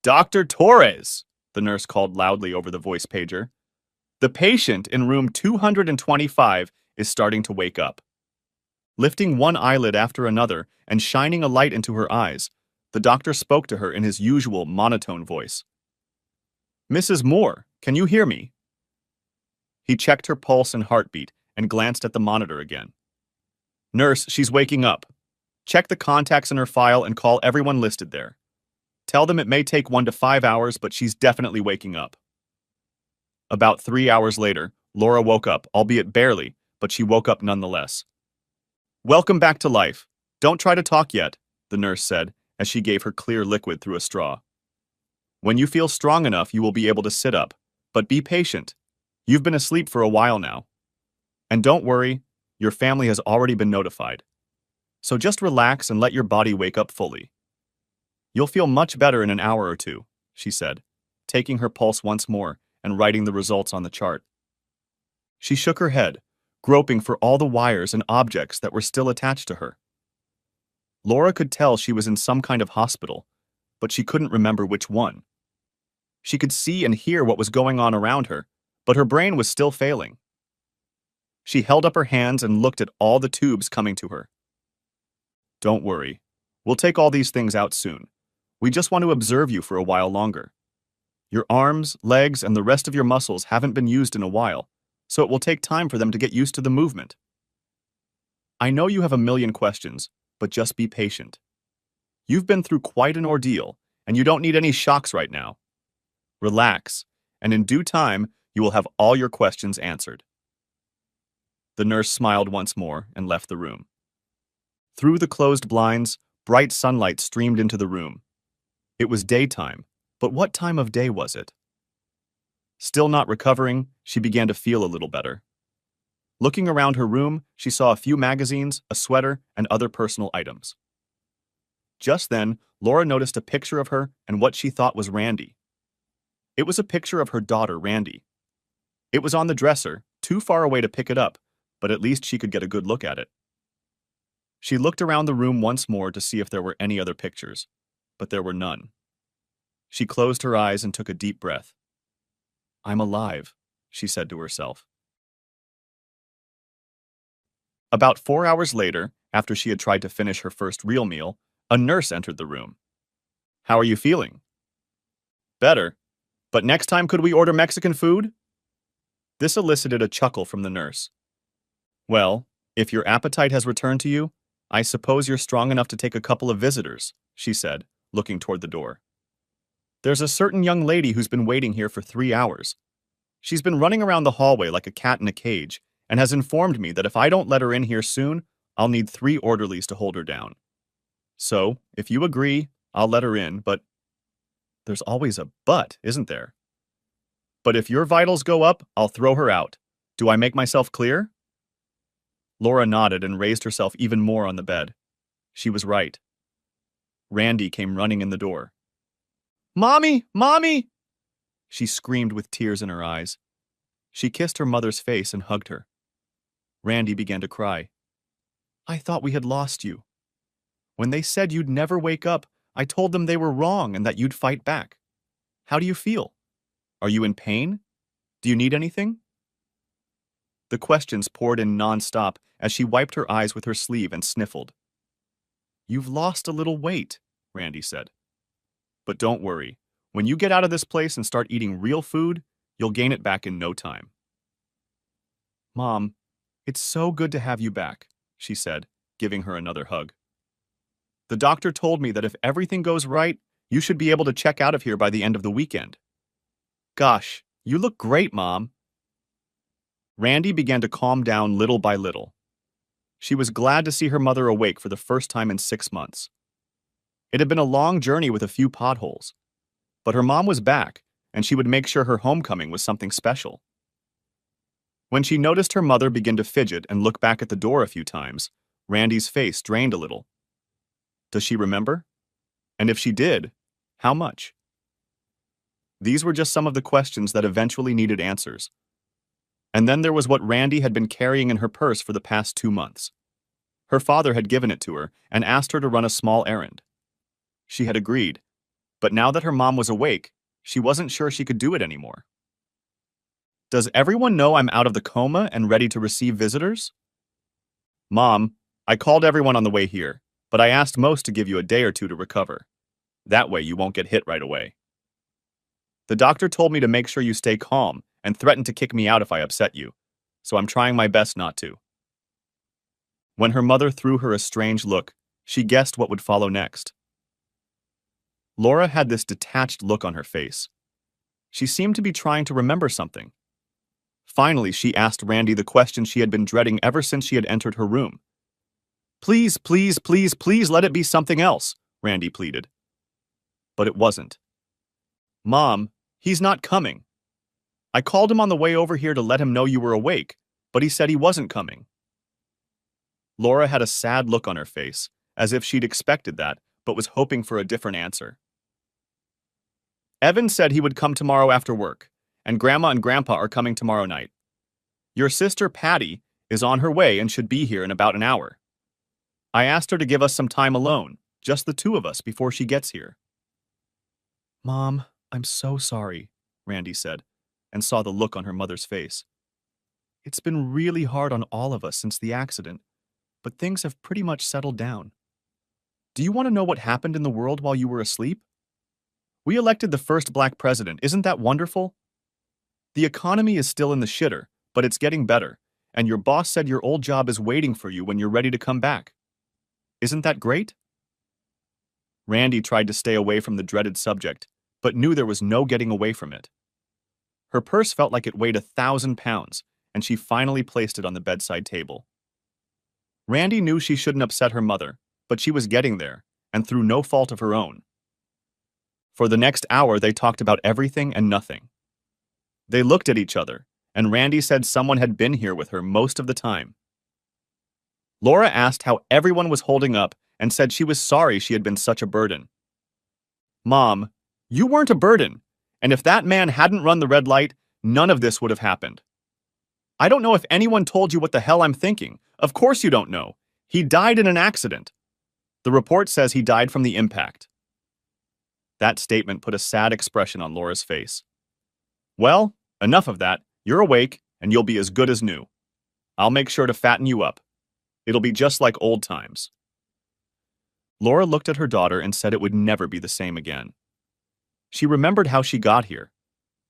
Dr. Torres, the nurse called loudly over the voice pager. The patient in room 225 is starting to wake up. Lifting one eyelid after another and shining a light into her eyes, the doctor spoke to her in his usual monotone voice. Mrs. Moore, can you hear me? He checked her pulse and heartbeat and glanced at the monitor again. Nurse, she's waking up. Check the contacts in her file and call everyone listed there. Tell them it may take 1 to 5 hours, but she's definitely waking up. About 3 hours later, Laura woke up, albeit barely, but she woke up nonetheless. Welcome back to life. Don't try to talk yet, the nurse said, as she gave her clear liquid through a straw. When you feel strong enough, you will be able to sit up, but be patient. You've been asleep for a while now. And don't worry, your family has already been notified. So just relax and let your body wake up fully. You'll feel much better in an hour or two, she said, taking her pulse once more and writing the results on the chart. She shook her head, groping for all the wires and objects that were still attached to her. Laura could tell she was in some kind of hospital, but she couldn't remember which one. She could see and hear what was going on around her, but her brain was still failing. She held up her hands and looked at all the tubes coming to her. Don't worry. We'll take all these things out soon. We just want to observe you for a while longer. Your arms, legs, and the rest of your muscles haven't been used in a while, so it will take time for them to get used to the movement. I know you have a million questions, but just be patient. You've been through quite an ordeal, and you don't need any shocks right now. Relax, and in due time, you will have all your questions answered. The nurse smiled once more and left the room. Through the closed blinds, bright sunlight streamed into the room. It was daytime, but what time of day was it? Still not recovering, she began to feel a little better. Looking around her room, she saw a few magazines, a sweater, and other personal items. Just then, Laura noticed a picture of her and what she thought was Randy. It was a picture of her daughter, Randy. It was on the dresser, too far away to pick it up, but at least she could get a good look at it. She looked around the room once more to see if there were any other pictures, but there were none. She closed her eyes and took a deep breath. I'm alive, she said to herself. About 4 hours later, after she had tried to finish her first real meal, a nurse entered the room. How are you feeling? Better, but next time could we order Mexican food? This elicited a chuckle from the nurse. Well, if your appetite has returned to you, I suppose you're strong enough to take a couple of visitors, she said, looking toward the door. There's a certain young lady who's been waiting here for 3 hours. She's been running around the hallway like a cat in a cage and has informed me that if I don't let her in here soon, I'll need 3 orderlies to hold her down. So, if you agree, I'll let her in, but there's always a but, isn't there? But if your vitals go up, I'll throw her out. Do I make myself clear? Laura nodded and raised herself even more on the bed. She was right. Randy came running in the door. Mommy! Mommy! She screamed with tears in her eyes. She kissed her mother's face and hugged her. Randy began to cry. I thought we had lost you. When they said you'd never wake up, I told them they were wrong and that you'd fight back. How do you feel? Are you in pain? Do you need anything? The questions poured in nonstop as she wiped her eyes with her sleeve and sniffled. You've lost a little weight, Randy said. But don't worry. When you get out of this place and start eating real food, you'll gain it back in no time. Mom, it's so good to have you back, she said, giving her another hug. The doctor told me that if everything goes right, you should be able to check out of here by the end of the weekend. Gosh, you look great, Mom. Randy began to calm down little by little. She was glad to see her mother awake for the first time in 6 months. It had been a long journey with a few potholes, but her mom was back, and she would make sure her homecoming was something special. When she noticed her mother begin to fidget and look back at the door a few times, Randy's face drained a little. Does she remember? And if she did, how much? These were just some of the questions that eventually needed answers. And then there was what Randy had been carrying in her purse for the past 2 months. Her father had given it to her and asked her to run a small errand. She had agreed. But now that her mom was awake, she wasn't sure she could do it anymore. Does everyone know I'm out of the coma and ready to receive visitors? Mom, I called everyone on the way here, but I asked most to give you a day or two to recover. That way you won't get hit right away. The doctor told me to make sure you stay calm and threatened to kick me out if I upset you, so I'm trying my best not to. When her mother threw her a strange look, she guessed what would follow next. Laura had this detached look on her face. She seemed to be trying to remember something. Finally, she asked Randy the question she had been dreading ever since she had entered her room. Please, please, please, please let it be something else, Randy pleaded. But it wasn't. Mom, he's not coming. I called him on the way over here to let him know you were awake, but he said he wasn't coming. Laura had a sad look on her face, as if she'd expected that, but was hoping for a different answer. Evan said he would come tomorrow after work, and Grandma and Grandpa are coming tomorrow night. Your sister, Patty, is on her way and should be here in about an hour. I asked her to give us some time alone, just the two of us, before she gets here. Mom, I'm so sorry, Randy said, and saw the look on her mother's face. It's been really hard on all of us since the accident, but things have pretty much settled down. Do you want to know what happened in the world while you were asleep? We elected the first black president. Isn't that wonderful? The economy is still in the shitter, but it's getting better, and your boss said your old job is waiting for you when you're ready to come back. Isn't that great? Randy tried to stay away from the dreaded subject, but knew there was no getting away from it. Her purse felt like it weighed 1,000 pounds, and she finally placed it on the bedside table. Randy knew she shouldn't upset her mother, but she was getting there, and through no fault of her own. For the next hour, they talked about everything and nothing. They looked at each other, and Randy said someone had been here with her most of the time. Laura asked how everyone was holding up and said she was sorry she had been such a burden. Mom, you weren't a burden, and if that man hadn't run the red light, none of this would have happened. I don't know if anyone told you what the hell I'm thinking. Of course you don't know. He died in an accident. The report says he died from the impact. That statement put a sad expression on Laura's face. Well, enough of that. You're awake, and you'll be as good as new. I'll make sure to fatten you up. It'll be just like old times. Laura looked at her daughter and said it would never be the same again. She remembered how she got here.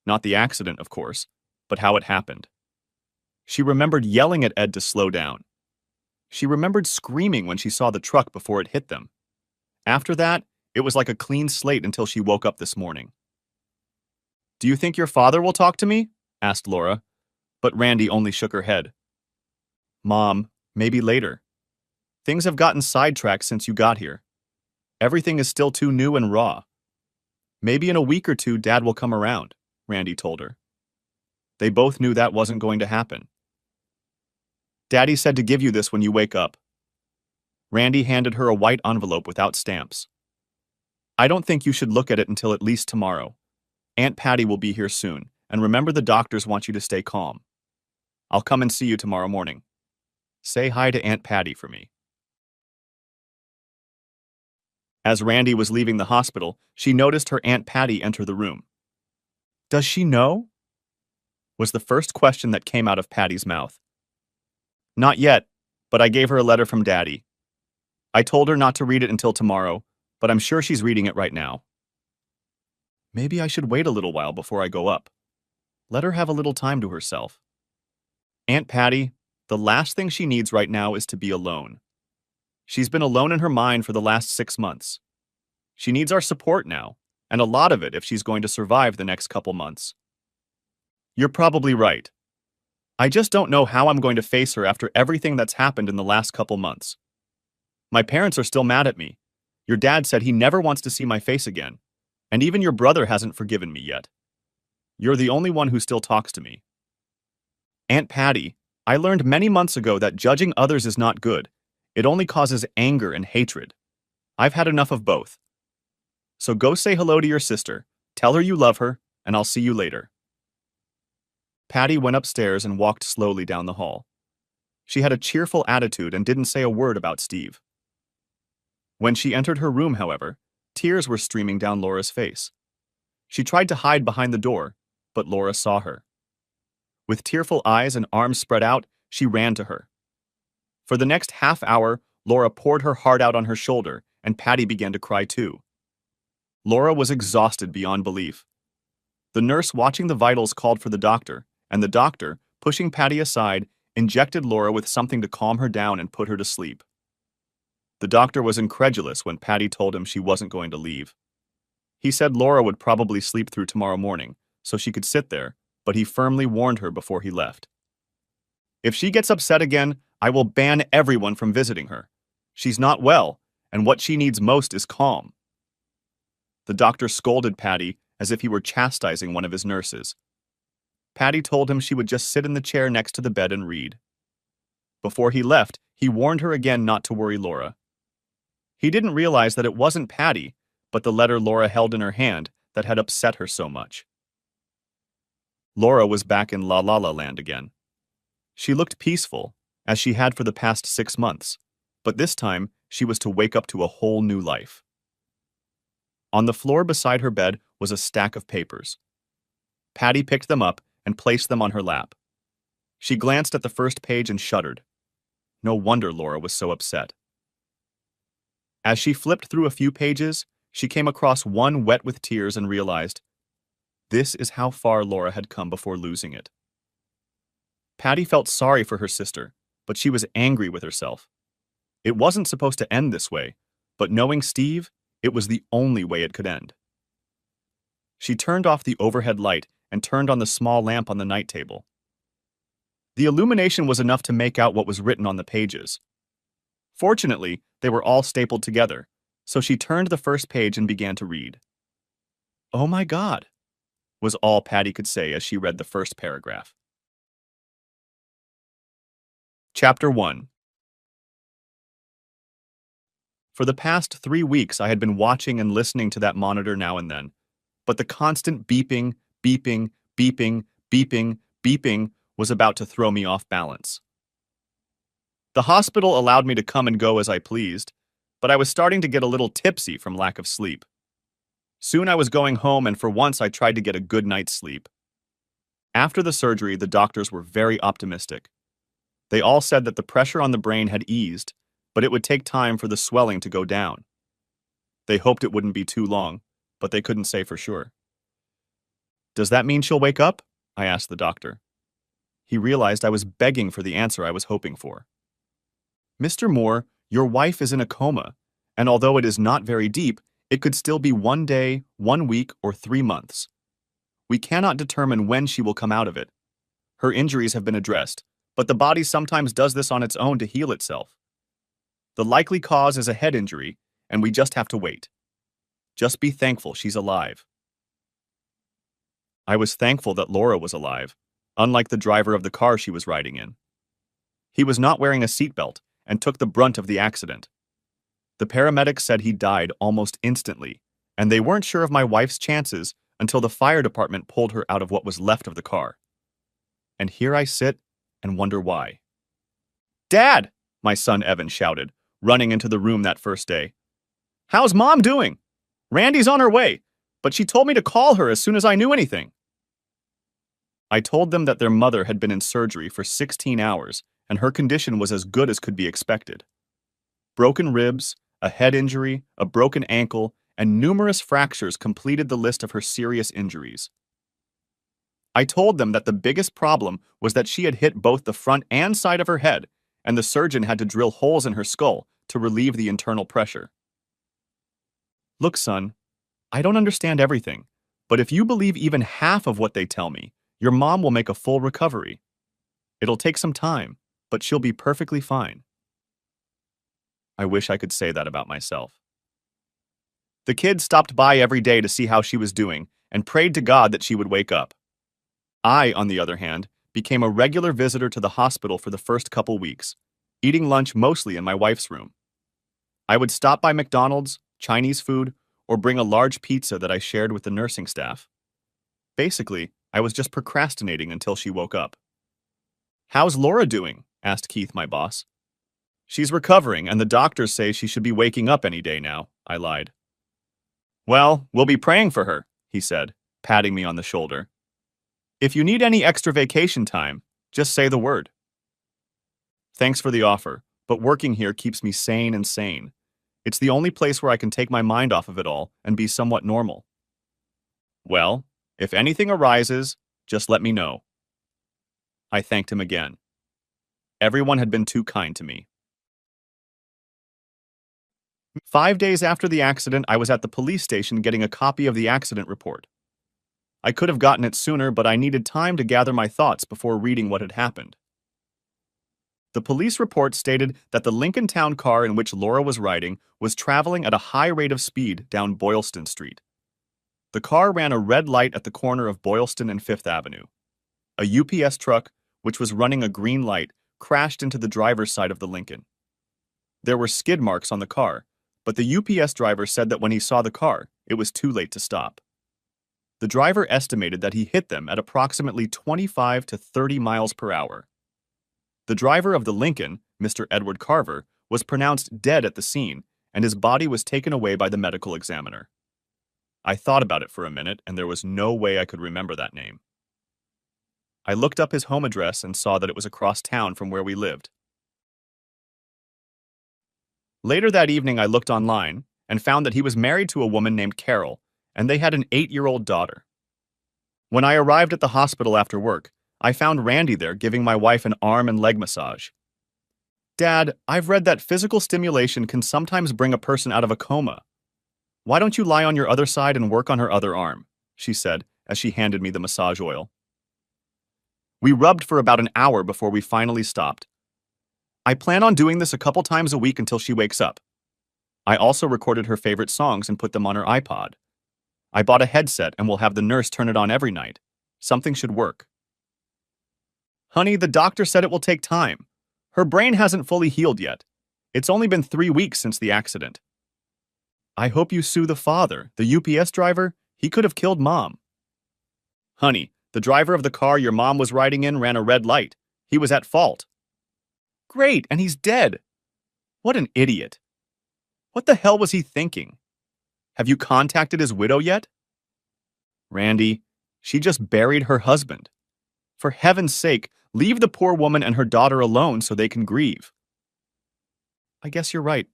Not the accident, of course, but how it happened. She remembered yelling at Ed to slow down. She remembered screaming when she saw the truck before it hit them. After that, it was like a clean slate until she woke up this morning. Do you think your father will talk to me? Asked Laura, but Randy only shook her head. Mom, maybe later. Things have gotten sidetracked since you got here. Everything is still too new and raw. Maybe in a week or two, Dad will come around, Randy told her. They both knew that wasn't going to happen. Daddy said to give you this when you wake up. Randy handed her a white envelope without stamps. I don't think you should look at it until at least tomorrow. Aunt Patty will be here soon, and remember the doctors want you to stay calm. I'll come and see you tomorrow morning. Say hi to Aunt Patty for me. As Randy was leaving the hospital, she noticed her Aunt Patty enter the room. Does she know? Was the first question that came out of Patty's mouth. Not yet, but I gave her a letter from Daddy. I told her not to read it until tomorrow, but I'm sure she's reading it right now. Maybe I should wait a little while before I go up. Let her have a little time to herself. Aunt Patty, the last thing she needs right now is to be alone. She's been alone in her mind for the last 6 months. She needs our support now, and a lot of it if she's going to survive the next couple months. You're probably right. I just don't know how I'm going to face her after everything that's happened in the last couple months. My parents are still mad at me. Your dad said he never wants to see my face again, and even your brother hasn't forgiven me yet. You're the only one who still talks to me. Aunt Patty, I learned many months ago that judging others is not good. It only causes anger and hatred. I've had enough of both. So go say hello to your sister, tell her you love her, and I'll see you later. Patty went upstairs and walked slowly down the hall. She had a cheerful attitude and didn't say a word about Steve. When she entered her room, however, Tears were streaming down Laura's face. She tried to hide behind the door, but Laura saw her. With tearful eyes and arms spread out, she ran to her. For the next half hour, Laura poured her heart out on her shoulder, and Patty began to cry too. Laura was exhausted beyond belief. The nurse watching the vitals called for the doctor, and the doctor, pushing Patty aside, injected Laura with something to calm her down and put her to sleep. The doctor was incredulous when Patty told him she wasn't going to leave. He said Laura would probably sleep through tomorrow morning, so she could sit there, but he firmly warned her before he left. If she gets upset again, I will ban everyone from visiting her. She's not well, and what she needs most is calm. The doctor scolded Patty as if he were chastising one of his nurses. Patty told him she would just sit in the chair next to the bed and read. Before he left, he warned her again not to worry Laura. He didn't realize that it wasn't Patty, but the letter Laura held in her hand that had upset her so much. Laura was back in La La La Land again. She looked peaceful, as she had for the past 6 months, but this time she was to wake up to a whole new life. On the floor beside her bed was a stack of papers. Patty picked them up and placed them on her lap. She glanced at the first page and shuddered. No wonder Laura was so upset. As she flipped through a few pages, she came across one wet with tears and realized this is how far Laura had come before losing it. Patty felt sorry for her sister, but she was angry with herself. It wasn't supposed to end this way, but knowing Steve, it was the only way it could end. She turned off the overhead light and turned on the small lamp on the night table. The illumination was enough to make out what was written on the pages. Fortunately, they were all stapled together, so she turned the first page and began to read. "Oh my God," was all Patty could say as she read the first paragraph. Chapter 1. For the past 3 weeks, I had been watching and listening to that monitor now and then, but the constant beeping, beeping, beeping, beeping, beeping was about to throw me off balance. The hospital allowed me to come and go as I pleased, but I was starting to get a little tipsy from lack of sleep. Soon I was going home, and for once I tried to get a good night's sleep. After the surgery, the doctors were very optimistic. They all said that the pressure on the brain had eased, but it would take time for the swelling to go down. They hoped it wouldn't be too long, but they couldn't say for sure. "Does that mean she'll wake up?" I asked the doctor. He realized I was begging for the answer I was hoping for. "Mr. Moore, your wife is in a coma, and although it is not very deep, it could still be 1 day, 1 week, or 3 months. We cannot determine when she will come out of it. Her injuries have been addressed, but the body sometimes does this on its own to heal itself. The likely cause is a head injury, and we just have to wait. Just be thankful she's alive." I was thankful that Laura was alive, unlike the driver of the car she was riding in. He was not wearing a seatbelt and took the brunt of the accident. The paramedics said he died almost instantly, and they weren't sure of my wife's chances until the fire department pulled her out of what was left of the car. And here I sit and wonder why. "Dad!" my son Evan shouted, running into the room that first day. "How's Mom doing? Randy's on her way, but she told me to call her as soon as I knew anything." I told them that their mother had been in surgery for 16 hours, and her condition was as good as could be expected. Broken ribs, a head injury, a broken ankle, and numerous fractures completed the list of her serious injuries. I told them that the biggest problem was that she had hit both the front and side of her head, and the surgeon had to drill holes in her skull to relieve the internal pressure. "Look, son, I don't understand everything, but if you believe even half of what they tell me, your mom will make a full recovery. It'll take some time, but she'll be perfectly fine." I wish I could say that about myself. The kids stopped by every day to see how she was doing and prayed to God that she would wake up. I, on the other hand, became a regular visitor to the hospital for the first couple weeks, eating lunch mostly in my wife's room. I would stop by McDonald's, Chinese food, or bring a large pizza that I shared with the nursing staff. Basically, I was just procrastinating until she woke up. "How's Laura doing?" asked Keith, my boss. "She's recovering, and the doctors say she should be waking up any day now," I lied. Well, we'll be praying for her, he said, patting me on the shoulder. If you need any extra vacation time, just say the word. Thanks for the offer, but working here keeps me sane and sane. It's the only place where I can take my mind off of it all and be somewhat normal. Well, if anything arises, just let me know. I thanked him again. Everyone had been too kind to me. 5 days after the accident, I was at the police station getting a copy of the accident report. I could have gotten it sooner, but I needed time to gather my thoughts before reading what had happened. The police report stated that the Lincoln Town car in which Laura was riding was traveling at a high rate of speed down Boylston Street. The car ran a red light at the corner of Boylston and Fifth Avenue. A UPS truck, which was running a green light, crashed into the driver's side of the Lincoln. There were skid marks on the car, but the UPS driver said that when he saw the car, it was too late to stop. The driver estimated that he hit them at approximately 25 to 30 miles per hour. The driver of the Lincoln, Mr. Edward Carver, was pronounced dead at the scene, and his body was taken away by the medical examiner. I thought about it for a minute, and there was no way I could remember that name. I looked up his home address and saw that it was across town from where we lived. Later that evening, I looked online and found that he was married to a woman named Carol, and they had an 8-year-old daughter. When I arrived at the hospital after work, I found Randy there giving my wife an arm and leg massage. Dad, I've read that physical stimulation can sometimes bring a person out of a coma. Why don't you lie on your other side and work on her other arm? She said as she handed me the massage oil. We rubbed for about an hour before we finally stopped. I plan on doing this a couple times a week until she wakes up. I also recorded her favorite songs and put them on her iPod. I bought a headset and will have the nurse turn it on every night. Something should work. Honey, the doctor said it will take time. Her brain hasn't fully healed yet. It's only been 3 weeks since the accident. I hope you sue the father, the UPS driver. He could have killed Mom. Honey, the driver of the car your mom was riding in ran a red light. He was at fault. Great, and he's dead. What an idiot. What the hell was he thinking? Have you contacted his widow yet? Randy, she just buried her husband. For heaven's sake, leave the poor woman and her daughter alone so they can grieve. I guess you're right.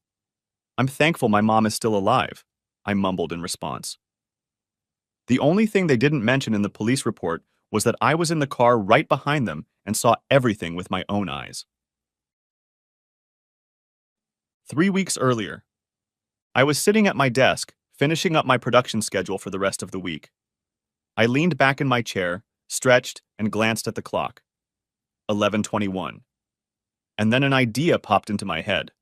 I'm thankful my mom is still alive, I mumbled in response. The only thing they didn't mention in the police report was that I was in the car right behind them and saw everything with my own eyes. 3 weeks earlier, I was sitting at my desk, finishing up my production schedule for the rest of the week. I leaned back in my chair, stretched, and glanced at the clock. 11:21. And then an idea popped into my head.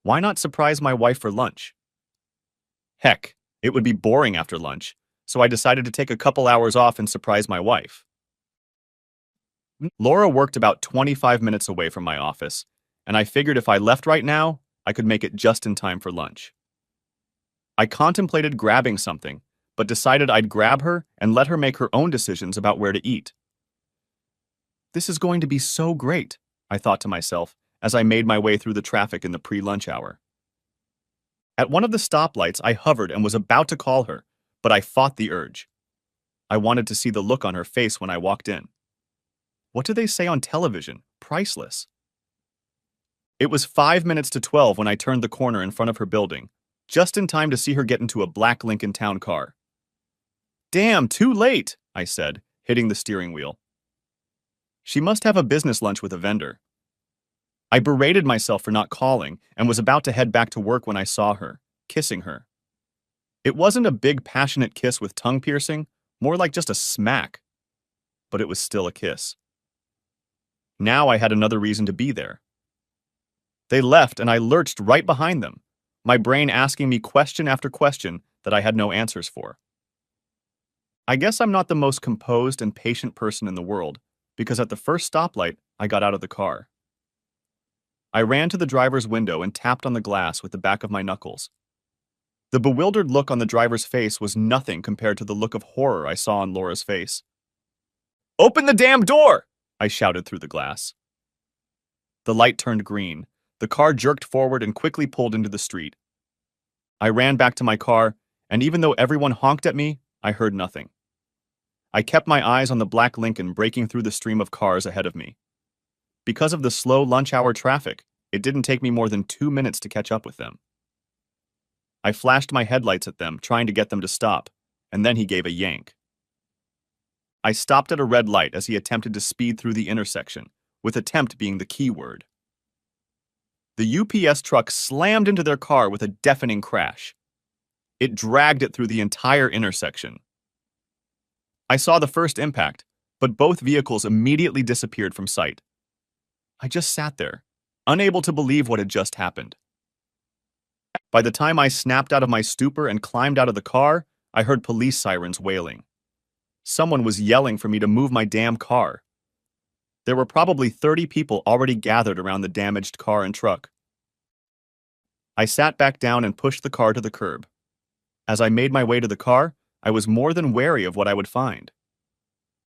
Why not surprise my wife for lunch? Heck, it would be boring after lunch, so I decided to take a couple hours off and surprise my wife. Laura worked about 25 minutes away from my office, and I figured if I left right now, I could make it just in time for lunch. I contemplated grabbing something, but decided I'd grab her and let her make her own decisions about where to eat. This is going to be so great, I thought to myself as I made my way through the traffic in the pre-lunch hour. At one of the stoplights, I hovered and was about to call her, but I fought the urge. I wanted to see the look on her face when I walked in. What do they say on television? Priceless. It was 5 minutes to 12 when I turned the corner in front of her building, just in time to see her get into a black Lincoln Town car. Damn, too late, I said, hitting the steering wheel. She must have a business lunch with a vendor. I berated myself for not calling and was about to head back to work when I saw her, kissing her. It wasn't a big, passionate kiss with tongue piercing, more like just a smack. But it was still a kiss. Now I had another reason to be there. They left and I lurched right behind them, my brain asking me question after question that I had no answers for. I guess I'm not the most composed and patient person in the world, because at the first stoplight, I got out of the car. I ran to the driver's window and tapped on the glass with the back of my knuckles. The bewildered look on the driver's face was nothing compared to the look of horror I saw on Laura's face. "Open the damn door!" I shouted through the glass. The light turned green. The car jerked forward and quickly pulled into the street. I ran back to my car and even though everyone honked at me, I heard nothing. I kept my eyes on the black Lincoln breaking through the stream of cars ahead of me. Because of the slow lunch hour traffic, it didn't take me more than 2 minutes to catch up with them. I flashed my headlights at them, trying to get them to stop, and then he gave a yank. I stopped at a red light as he attempted to speed through the intersection, with attempt being the key word. The UPS truck slammed into their car with a deafening crash. It dragged it through the entire intersection. I saw the first impact, but both vehicles immediately disappeared from sight. I just sat there, unable to believe what had just happened. By the time I snapped out of my stupor and climbed out of the car, I heard police sirens wailing. Someone was yelling for me to move my damn car. There were probably 30 people already gathered around the damaged car and truck. I sat back down and pushed the car to the curb. As I made my way to the car, I was more than wary of what I would find.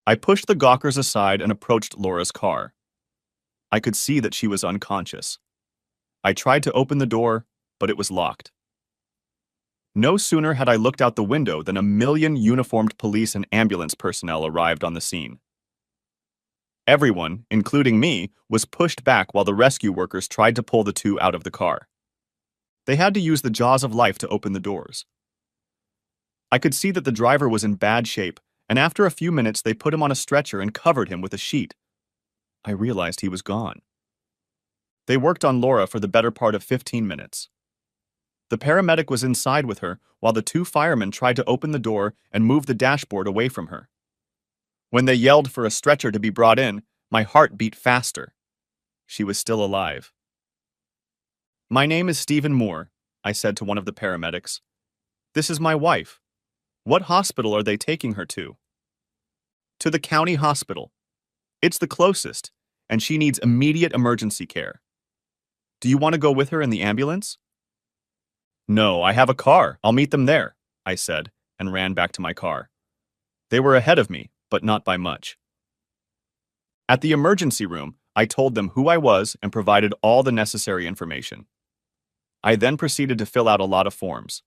I pushed the gawkers aside and approached Laura's car. I could see that she was unconscious. I tried to open the door, but it was locked. No sooner had I looked out the window than 1,000,000 uniformed police and ambulance personnel arrived on the scene. Everyone, including me, was pushed back while the rescue workers tried to pull the two out of the car. They had to use the jaws of life to open the doors. I could see that the driver was in bad shape, and after a few minutes they put him on a stretcher and covered him with a sheet. I realized he was gone. They worked on Laura for the better part of 15 minutes. The paramedic was inside with her while the two firemen tried to open the door and move the dashboard away from her. When they yelled for a stretcher to be brought in, my heart beat faster. She was still alive. "My name is Stephen Moore," I said to one of the paramedics. "This is my wife. What hospital are they taking her to?" "To the county hospital. It's the closest, and she needs immediate emergency care. Do you want to go with her in the ambulance?" "No, I have a car. I'll meet them there," I said, and ran back to my car. They were ahead of me, but not by much. At the emergency room, I told them who I was and provided all the necessary information. I then proceeded to fill out a lot of forms.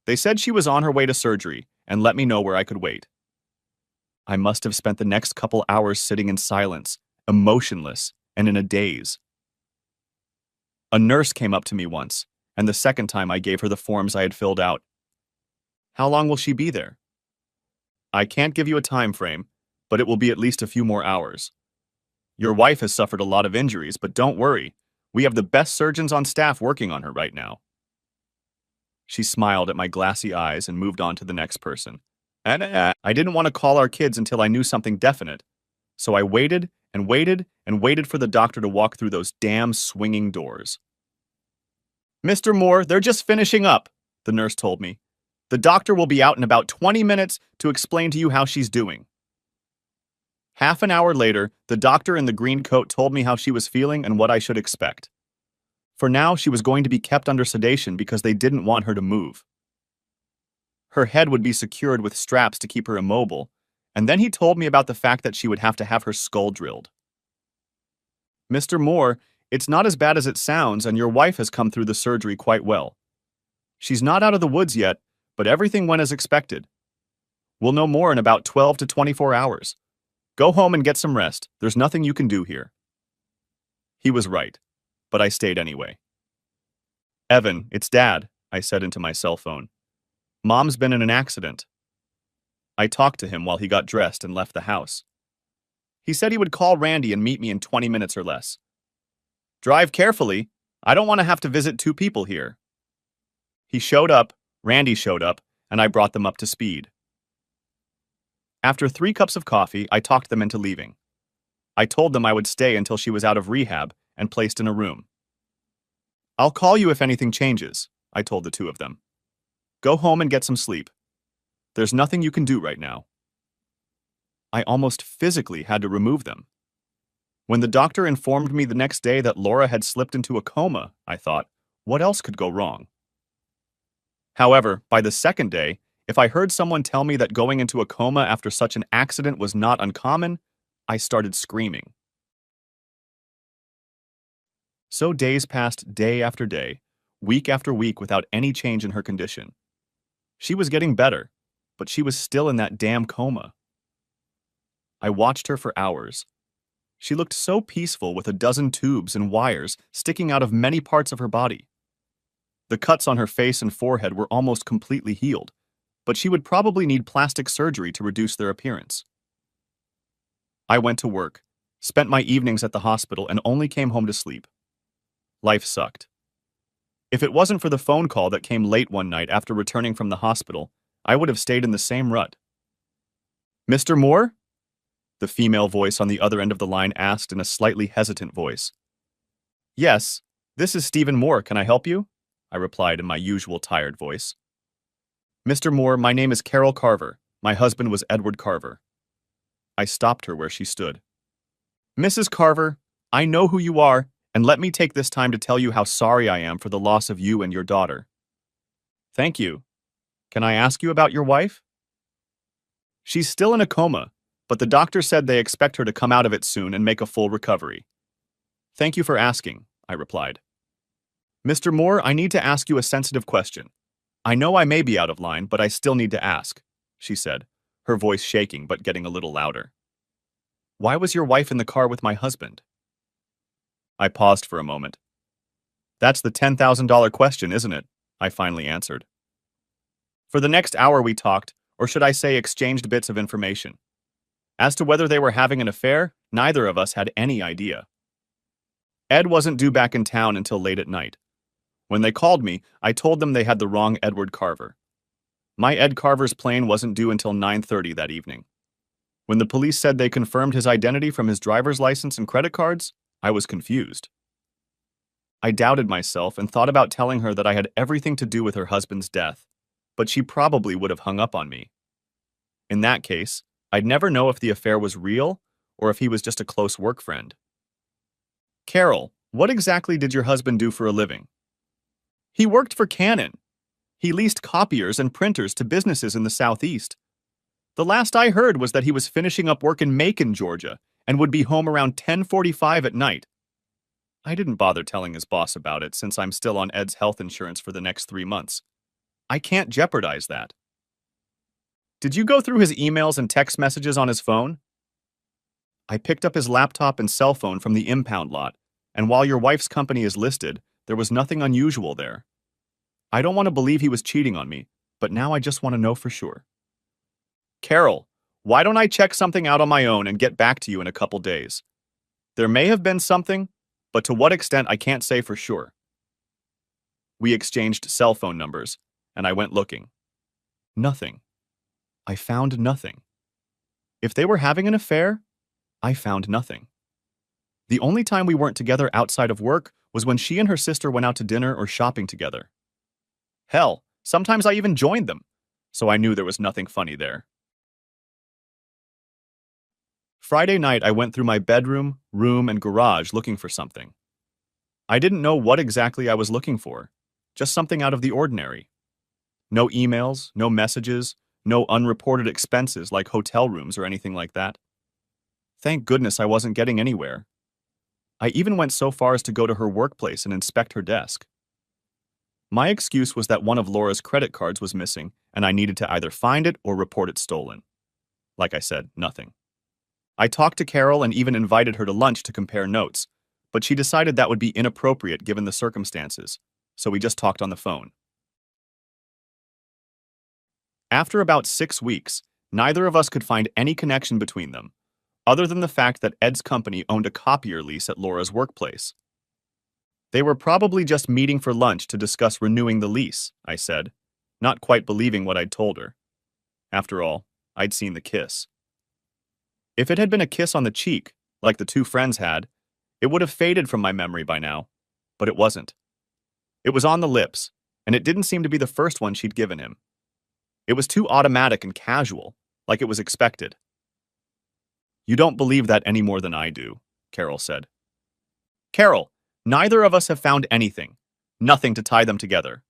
They said she was on her way to surgery and let me know where I could wait. I must have spent the next couple hours sitting in silence, emotionless, and in a daze. A nurse came up to me once, and the second time I gave her the forms I had filled out. "How long will she be there?" "I can't give you a time frame, but it will be at least a few more hours. Your wife has suffered a lot of injuries, but don't worry. We have the best surgeons on staff working on her right now." She smiled at my glassy eyes and moved on to the next person. I didn't want to call our kids until I knew something definite, so I waited and waited and waited for the doctor to walk through those damn swinging doors. "Mr. Moore, they're just finishing up," the nurse told me. "The doctor will be out in about 20 minutes to explain to you how she's doing." Half an hour later, the doctor in the green coat told me how she was feeling and what I should expect. For now, she was going to be kept under sedation because they didn't want her to move. Her head would be secured with straps to keep her immobile, and then he told me about the fact that she would have to have her skull drilled. "Mr. Moore, it's not as bad as it sounds, and your wife has come through the surgery quite well. She's not out of the woods yet, but everything went as expected. We'll know more in about 12 to 24 hours. Go home and get some rest. There's nothing you can do here." He was right, but I stayed anyway. "Evan, it's Dad," I said into my cell phone. "Mom's been in an accident." I talked to him while he got dressed and left the house. He said he would call Randy and meet me in 20 minutes or less. "Drive carefully. I don't want to have to visit two people here." He showed up, Randy showed up, and I brought them up to speed. After 3 cups of coffee, I talked them into leaving. I told them I would stay until she was out of rehab and placed in a room. "I'll call you if anything changes," I told the two of them. "Go home and get some sleep. There's nothing you can do right now." I almost physically had to remove them. When the doctor informed me the next day that Laura had slipped into a coma, I thought, what else could go wrong? However, by the second day, if I heard someone tell me that going into a coma after such an accident was not uncommon, I started screaming. So days passed day after day, week after week without any change in her condition. She was getting better, but she was still in that damn coma. I watched her for hours. She looked so peaceful with a dozen tubes and wires sticking out of many parts of her body. The cuts on her face and forehead were almost completely healed, but she would probably need plastic surgery to reduce their appearance. I went to work, spent my evenings at the hospital, and only came home to sleep. Life sucked. If it wasn't for the phone call that came late one night after returning from the hospital, I would have stayed in the same rut. "Mr. Moore?" The female voice on the other end of the line asked in a slightly hesitant voice. "Yes, this is Stephen Moore. Can I help you?" I replied in my usual tired voice. "Mr. Moore, my name is Carol Carver. My husband was Edward Carver." I stopped her where she stood. "Mrs. Carver, I know who you are, and let me take this time to tell you how sorry I am for the loss of you and your daughter." "Thank you. Can I ask you about your wife?" "She's still in a coma, but the doctor said they expect her to come out of it soon and make a full recovery." "Thank you for asking," I replied. "Mr. Moore, I need to ask you a sensitive question. I know I may be out of line, but I still need to ask," she said, her voice shaking but getting a little louder. "Why was your wife in the car with my husband?" I paused for a moment. "That's the $10,000 question, isn't it?" I finally answered. For the next hour we talked, or should I say exchanged bits of information. As to whether they were having an affair, neither of us had any idea. Ed wasn't due back in town until late at night. When they called me, I told them they had the wrong Edward Carver. My Ed Carver's plane wasn't due until 9:30 that evening. When the police said they confirmed his identity from his driver's license and credit cards, I was confused. I doubted myself and thought about telling her that I had everything to do with her husband's death, but she probably would have hung up on me. In that case, I'd never know if the affair was real or if he was just a close work friend. "Carol, what exactly did your husband do for a living?" "He worked for Canon. He leased copiers and printers to businesses in the Southeast. The last I heard was that he was finishing up work in Macon, Georgia, and would be home around 10:45 at night." I didn't bother telling his boss about it since I'm still on Ed's health insurance for the next 3 months. I can't jeopardize that. "Did you go through his emails and text messages on his phone?" I picked up his laptop and cell phone from the impound lot, and while your wife's company is listed, there was nothing unusual there. I don't want to believe he was cheating on me, but now I just want to know for sure. "Carol, why don't I check something out on my own and get back to you in a couple days? There may have been something, but to what extent I can't say for sure." We exchanged cell phone numbers, and I went looking. Nothing. I found nothing. If they were having an affair, I found nothing. The only time we weren't together outside of work was when she and her sister went out to dinner or shopping together. Hell, sometimes I even joined them, so I knew there was nothing funny there. Friday night, I went through my bedroom, room, and garage looking for something. I didn't know what exactly I was looking for, just something out of the ordinary. No emails, no messages, no unreported expenses like hotel rooms or anything like that. Thank goodness I wasn't getting anywhere. I even went so far as to go to her workplace and inspect her desk. My excuse was that one of Laura's credit cards was missing, and I needed to either find it or report it stolen. Like I said, nothing. I talked to Carol and even invited her to lunch to compare notes, but she decided that would be inappropriate given the circumstances, so we just talked on the phone. After about 6 weeks, neither of us could find any connection between them, other than the fact that Ed's company owned a copier lease at Laura's workplace. They were probably just meeting for lunch to discuss renewing the lease, I said, not quite believing what I'd told her. After all, I'd seen the kiss. If it had been a kiss on the cheek, like the two friends had, it would have faded from my memory by now, but it wasn't. It was on the lips, and it didn't seem to be the first one she'd given him. It was too automatic and casual, like it was expected. "You don't believe that any more than I do," Carol said. "Carol, neither of us have found anything. Nothing to tie them together."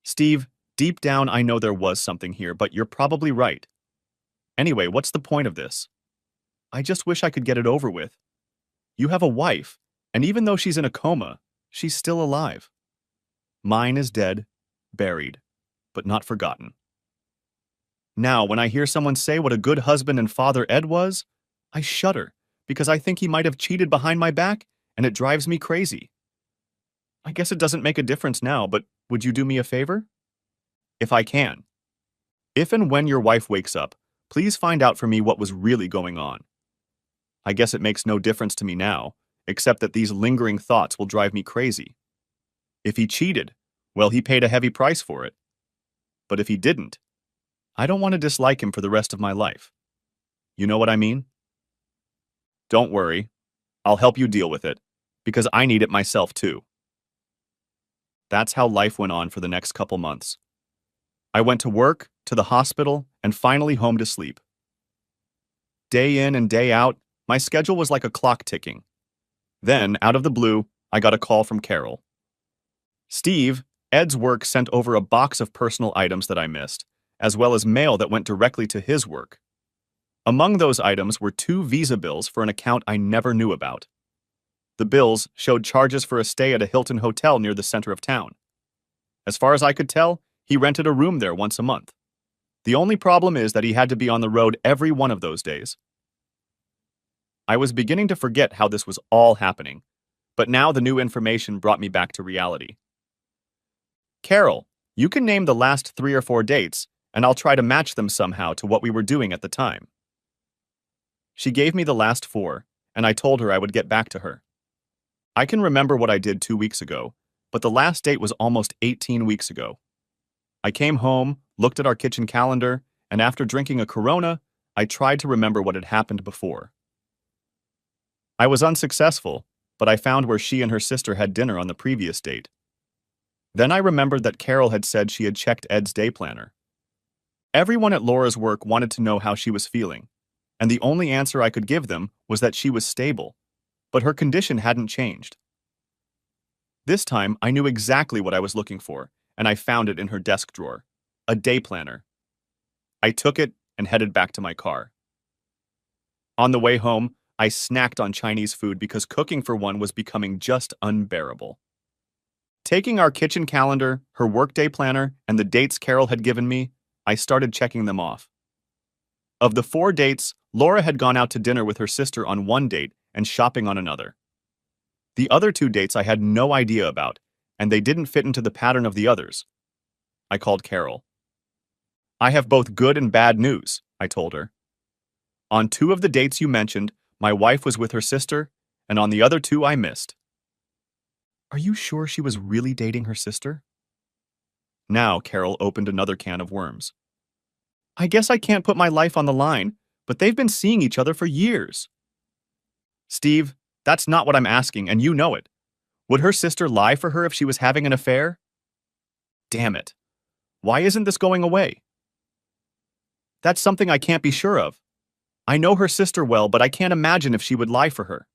"Steve, deep down I know there was something here, but you're probably right. Anyway, what's the point of this? I just wish I could get it over with. You have a wife, and even though she's in a coma, she's still alive. Mine is dead, buried. but not forgotten. Now, when I hear someone say what a good husband and father Ed was, I shudder because I think he might have cheated behind my back, and it drives me crazy. I guess it doesn't make a difference now, but would you do me a favor? If I can. If and when your wife wakes up, please find out for me what was really going on. I guess it makes no difference to me now, except that these lingering thoughts will drive me crazy. If he cheated, well, he paid a heavy price for it. But if he didn't, I don't want to dislike him for the rest of my life. You know what I mean? Don't worry, I'll help you deal with it, because I need it myself too. That's how life went on for the next couple months. I went to work, to the hospital, and finally home to sleep. Day in and day out, my schedule was like a clock ticking. Then, out of the blue, I got a call from Carol. Steve, Ed's work, sent over a box of personal items that I missed, as well as mail that went directly to his work. Among those items were 2 Visa bills for an account I never knew about. The bills showed charges for a stay at a Hilton hotel near the center of town. As far as I could tell, he rented a room there once a month. The only problem is that he had to be on the road every one of those days. I was beginning to forget how this was all happening, but now the new information brought me back to reality. Carol, you can name the last 3 or 4 dates, and I'll try to match them somehow to what we were doing at the time. She gave me the last 4, and I told her I would get back to her. I can remember what I did 2 weeks ago, but the last date was almost 18 weeks ago. I came home, looked at our kitchen calendar, and after drinking a Corona, I tried to remember what had happened before. I was unsuccessful, but I found where she and her sister had dinner on the previous date. Then I remembered that Carol had said she had checked Ed's day planner. Everyone at Laura's work wanted to know how she was feeling, and the only answer I could give them was that she was stable, but her condition hadn't changed. This time, I knew exactly what I was looking for, and I found it in her desk drawer, a day planner. I took it and headed back to my car. On the way home, I snacked on Chinese food because cooking for one was becoming just unbearable. Taking our kitchen calendar, her workday planner, and the dates Carol had given me, I started checking them off. Of the 4 dates, Laura had gone out to dinner with her sister on one date and shopping on another. The other 2 dates I had no idea about, and they didn't fit into the pattern of the others. I called Carol. I have both good and bad news, I told her. On 2 of the dates you mentioned, my wife was with her sister, and on the other 2 I missed. Are you sure she was really dating her sister? Now Carol opened another can of worms. I guess I can't put my life on the line, but they've been seeing each other for years. Steve, that's not what I'm asking, and you know it. Would her sister lie for her if she was having an affair? Damn it. Why isn't this going away? That's something I can't be sure of. I know her sister well, but I can't imagine if she would lie for her.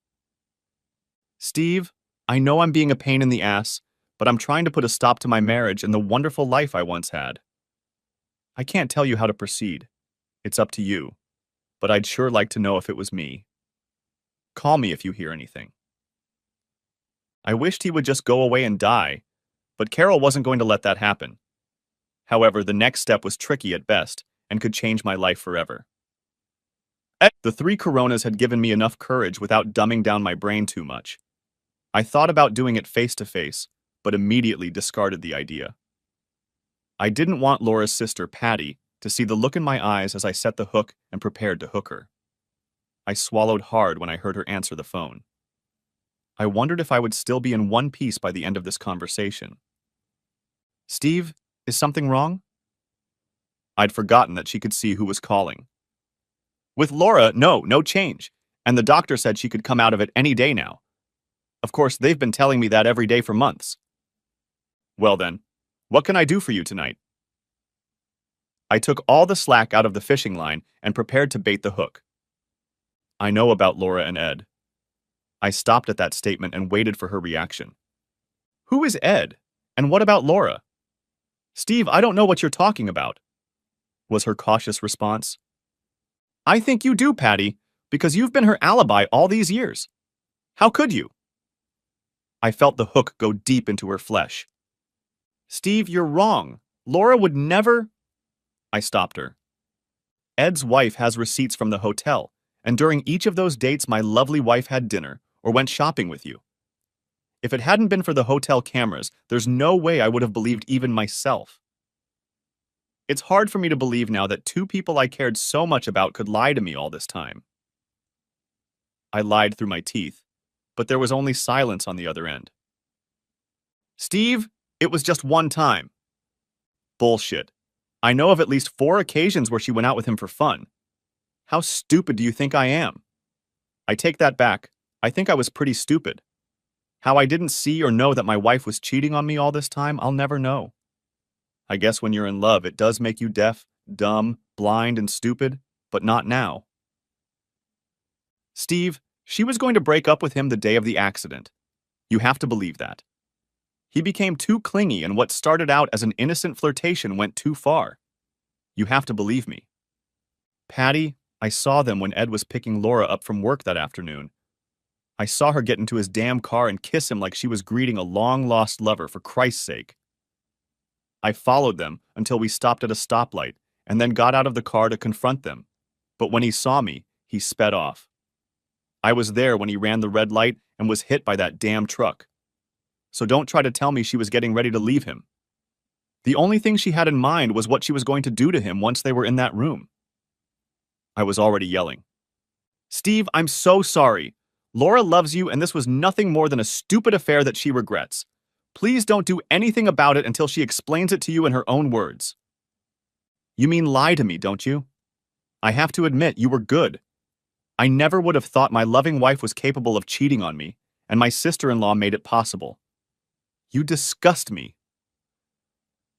Steve, I know I'm being a pain in the ass, but I'm trying to put a stop to my marriage and the wonderful life I once had. I can't tell you how to proceed. It's up to you. But I'd sure like to know if it was me. Call me if you hear anything. I wished he would just go away and die, but Carol wasn't going to let that happen. However, the next step was tricky at best and could change my life forever. The 3 Coronas had given me enough courage without dumbing down my brain too much. I thought about doing it face to face, but immediately discarded the idea. I didn't want Laura's sister, Patty, to see the look in my eyes as I set the hook and prepared to hook her. I swallowed hard when I heard her answer the phone. I wondered if I would still be in one piece by the end of this conversation. Steve, is something wrong? I'd forgotten that she could see who was calling. With Laura, no change, and the doctor said she could come out of it any day now. Of course, they've been telling me that every day for months. Well then, what can I do for you tonight? I took all the slack out of the fishing line and prepared to bait the hook. I know about Laura and Ed. I stopped at that statement and waited for her reaction. Who is Ed? And what about Laura? Steve, I don't know what you're talking about, was her cautious response. I think you do, Patty, because you've been her alibi all these years. How could you? I felt the hook go deep into her flesh. Steve, you're wrong. Laura would never. I stopped her. Ed's wife has receipts from the hotel, and during each of those dates, my lovely wife had dinner or went shopping with you. If it hadn't been for the hotel cameras, there's no way I would have believed even myself. It's hard for me to believe now that two people I cared so much about could lie to me all this time. I lied through my teeth, but there was only silence on the other end. Steve, it was just one time. Bullshit. I know of at least 4 occasions where she went out with him for fun. How stupid do you think I am? I take that back. I think I was pretty stupid. How I didn't see or know that my wife was cheating on me all this time, I'll never know. I guess when you're in love, it does make you deaf, dumb, blind, and stupid, but not now. Steve, she was going to break up with him the day of the accident. You have to believe that. He became too clingy, and what started out as an innocent flirtation went too far. You have to believe me. Patty, I saw them when Ed was picking Laura up from work that afternoon. I saw her get into his damn car and kiss him like she was greeting a long-lost lover, for Christ's sake. I followed them until we stopped at a stoplight and then got out of the car to confront them. But when he saw me, he sped off. I was there when he ran the red light and was hit by that damn truck. So don't try to tell me she was getting ready to leave him. The only thing she had in mind was what she was going to do to him once they were in that room. I was already yelling. Steve, I'm so sorry. Laura loves you, and this was nothing more than a stupid affair that she regrets. Please don't do anything about it until she explains it to you in her own words. You mean lie to me, don't you? I have to admit, you were good. I never would have thought my loving wife was capable of cheating on me, and my sister-in-law made it possible. You disgust me.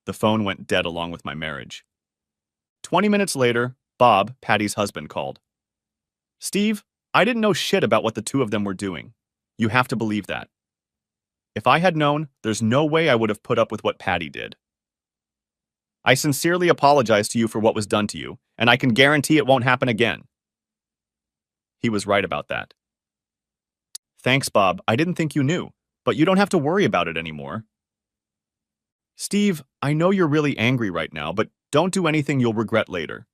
The phone went dead along with my marriage. 20 minutes later, Bob, Patty's husband, called. Steve, I didn't know shit about what the two of them were doing. You have to believe that. If I had known, there's no way I would have put up with what Patty did. I sincerely apologize to you for what was done to you, and I can guarantee it won't happen again. He was right about that. Thanks, Bob. I didn't think you knew, but you don't have to worry about it anymore. Steve, I know you're really angry right now, but don't do anything you'll regret later.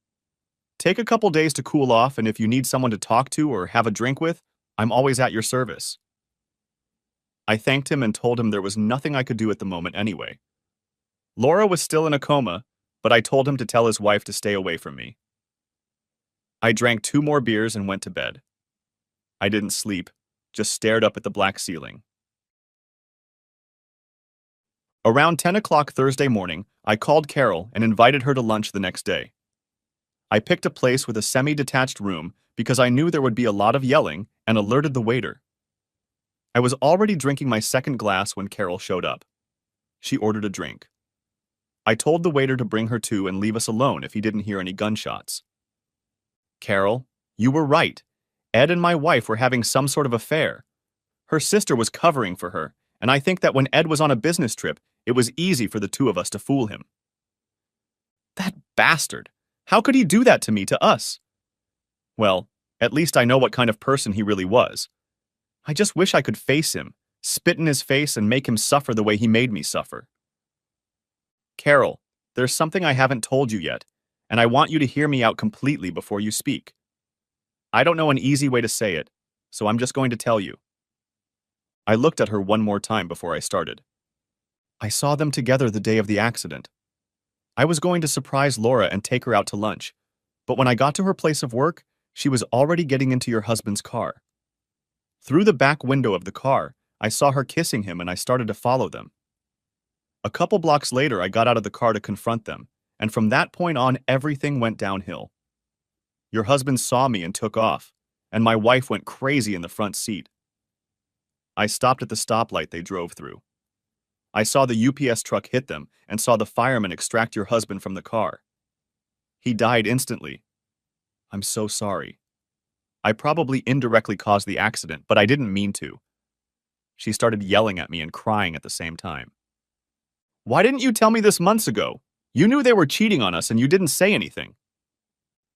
Take a couple days to cool off, and if you need someone to talk to or have a drink with, I'm always at your service. I thanked him and told him there was nothing I could do at the moment anyway. Laura was still in a coma, but I told him to tell his wife to stay away from me. I drank 2 more beers and went to bed. I didn't sleep, just stared up at the black ceiling. Around 10 o'clock Thursday morning, I called Carol and invited her to lunch the next day. I picked a place with a semi-detached room because I knew there would be a lot of yelling and alerted the waiter. I was already drinking my second glass when Carol showed up. She ordered a drink. I told the waiter to bring her to and leave us alone if he didn't hear any gunshots. Carol, you were right. Ed and my wife were having some sort of affair. Her sister was covering for her, and I think that when Ed was on a business trip, it was easy for the two of us to fool him. That bastard! How could he do that to me, to us? Well, at least I know what kind of person he really was. I just wish I could face him, spit in his face, and make him suffer the way he made me suffer. Carol, there's something I haven't told you yet, and I want you to hear me out completely before you speak. I don't know an easy way to say it, so I'm just going to tell you. I looked at her one more time before I started. I saw them together the day of the accident. I was going to surprise Laura and take her out to lunch, but when I got to her place of work, she was already getting into your husband's car. Through the back window of the car, I saw her kissing him and I started to follow them. A couple blocks later, I got out of the car to confront them, and from that point on, everything went downhill. Your husband saw me and took off, and my wife went crazy in the front seat. I stopped at the stoplight they drove through. I saw the UPS truck hit them and saw the fireman extract your husband from the car. He died instantly. I'm so sorry. I probably indirectly caused the accident, but I didn't mean to. She started yelling at me and crying at the same time. Why didn't you tell me this months ago? You knew they were cheating on us and you didn't say anything.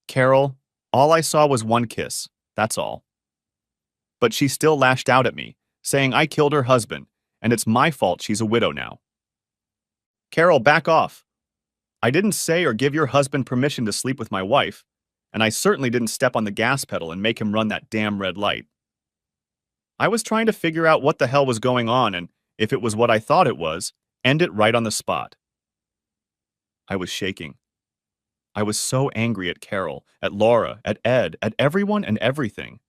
Carol, all I saw was one kiss, that's all. But she still lashed out at me, saying I killed her husband, and it's my fault she's a widow now. Carol, back off. I didn't say or give your husband permission to sleep with my wife, and I certainly didn't step on the gas pedal and make him run that damn red light. I was trying to figure out what the hell was going on, and if it was what I thought it was, end it right on the spot. I was shaking. I was so angry at Carol, at Laura, at Ed, at everyone and everything.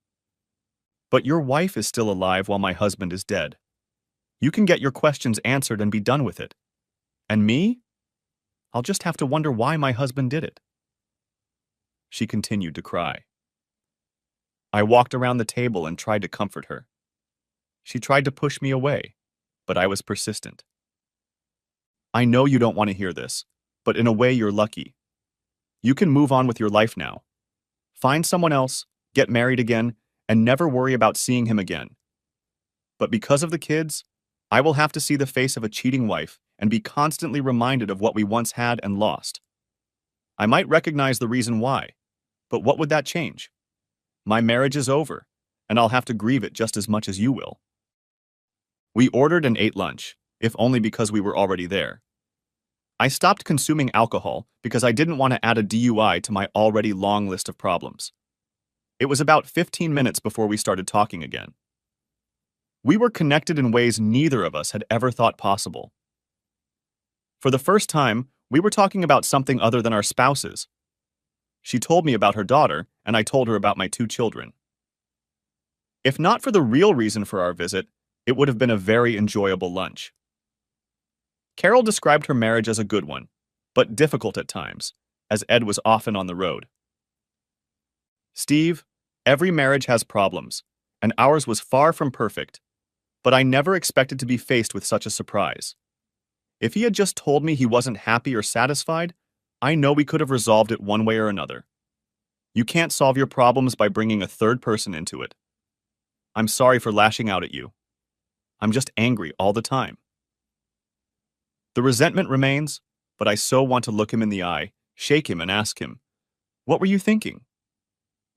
But your wife is still alive while my husband is dead. You can get your questions answered and be done with it. And me? I'll just have to wonder why my husband did it. She continued to cry. I walked around the table and tried to comfort her. She tried to push me away, but I was persistent. I know you don't want to hear this, but in a way you're lucky. You can move on with your life now. Find someone else, get married again, and never worry about seeing him again. But because of the kids, I will have to see the face of a cheating wife and be constantly reminded of what we once had and lost. I might recognize the reason why, but what would that change? My marriage is over, and I'll have to grieve it just as much as you will. We ordered and ate lunch, if only because we were already there. I stopped consuming alcohol because I didn't want to add a DUI to my already long list of problems. It was about 15 minutes before we started talking again. We were connected in ways neither of us had ever thought possible. For the first time, we were talking about something other than our spouses. She told me about her daughter, and I told her about my 2 children. If not for the real reason for our visit, it would have been a very enjoyable lunch. Carol described her marriage as a good one, but difficult at times, as Ed was often on the road. Steve, every marriage has problems, and ours was far from perfect, but I never expected to be faced with such a surprise. If he had just told me he wasn't happy or satisfied, I know we could have resolved it one way or another. You can't solve your problems by bringing a third person into it. I'm sorry for lashing out at you. I'm just angry all the time. The resentment remains, but I so want to look him in the eye, shake him and ask him, "What were you thinking?"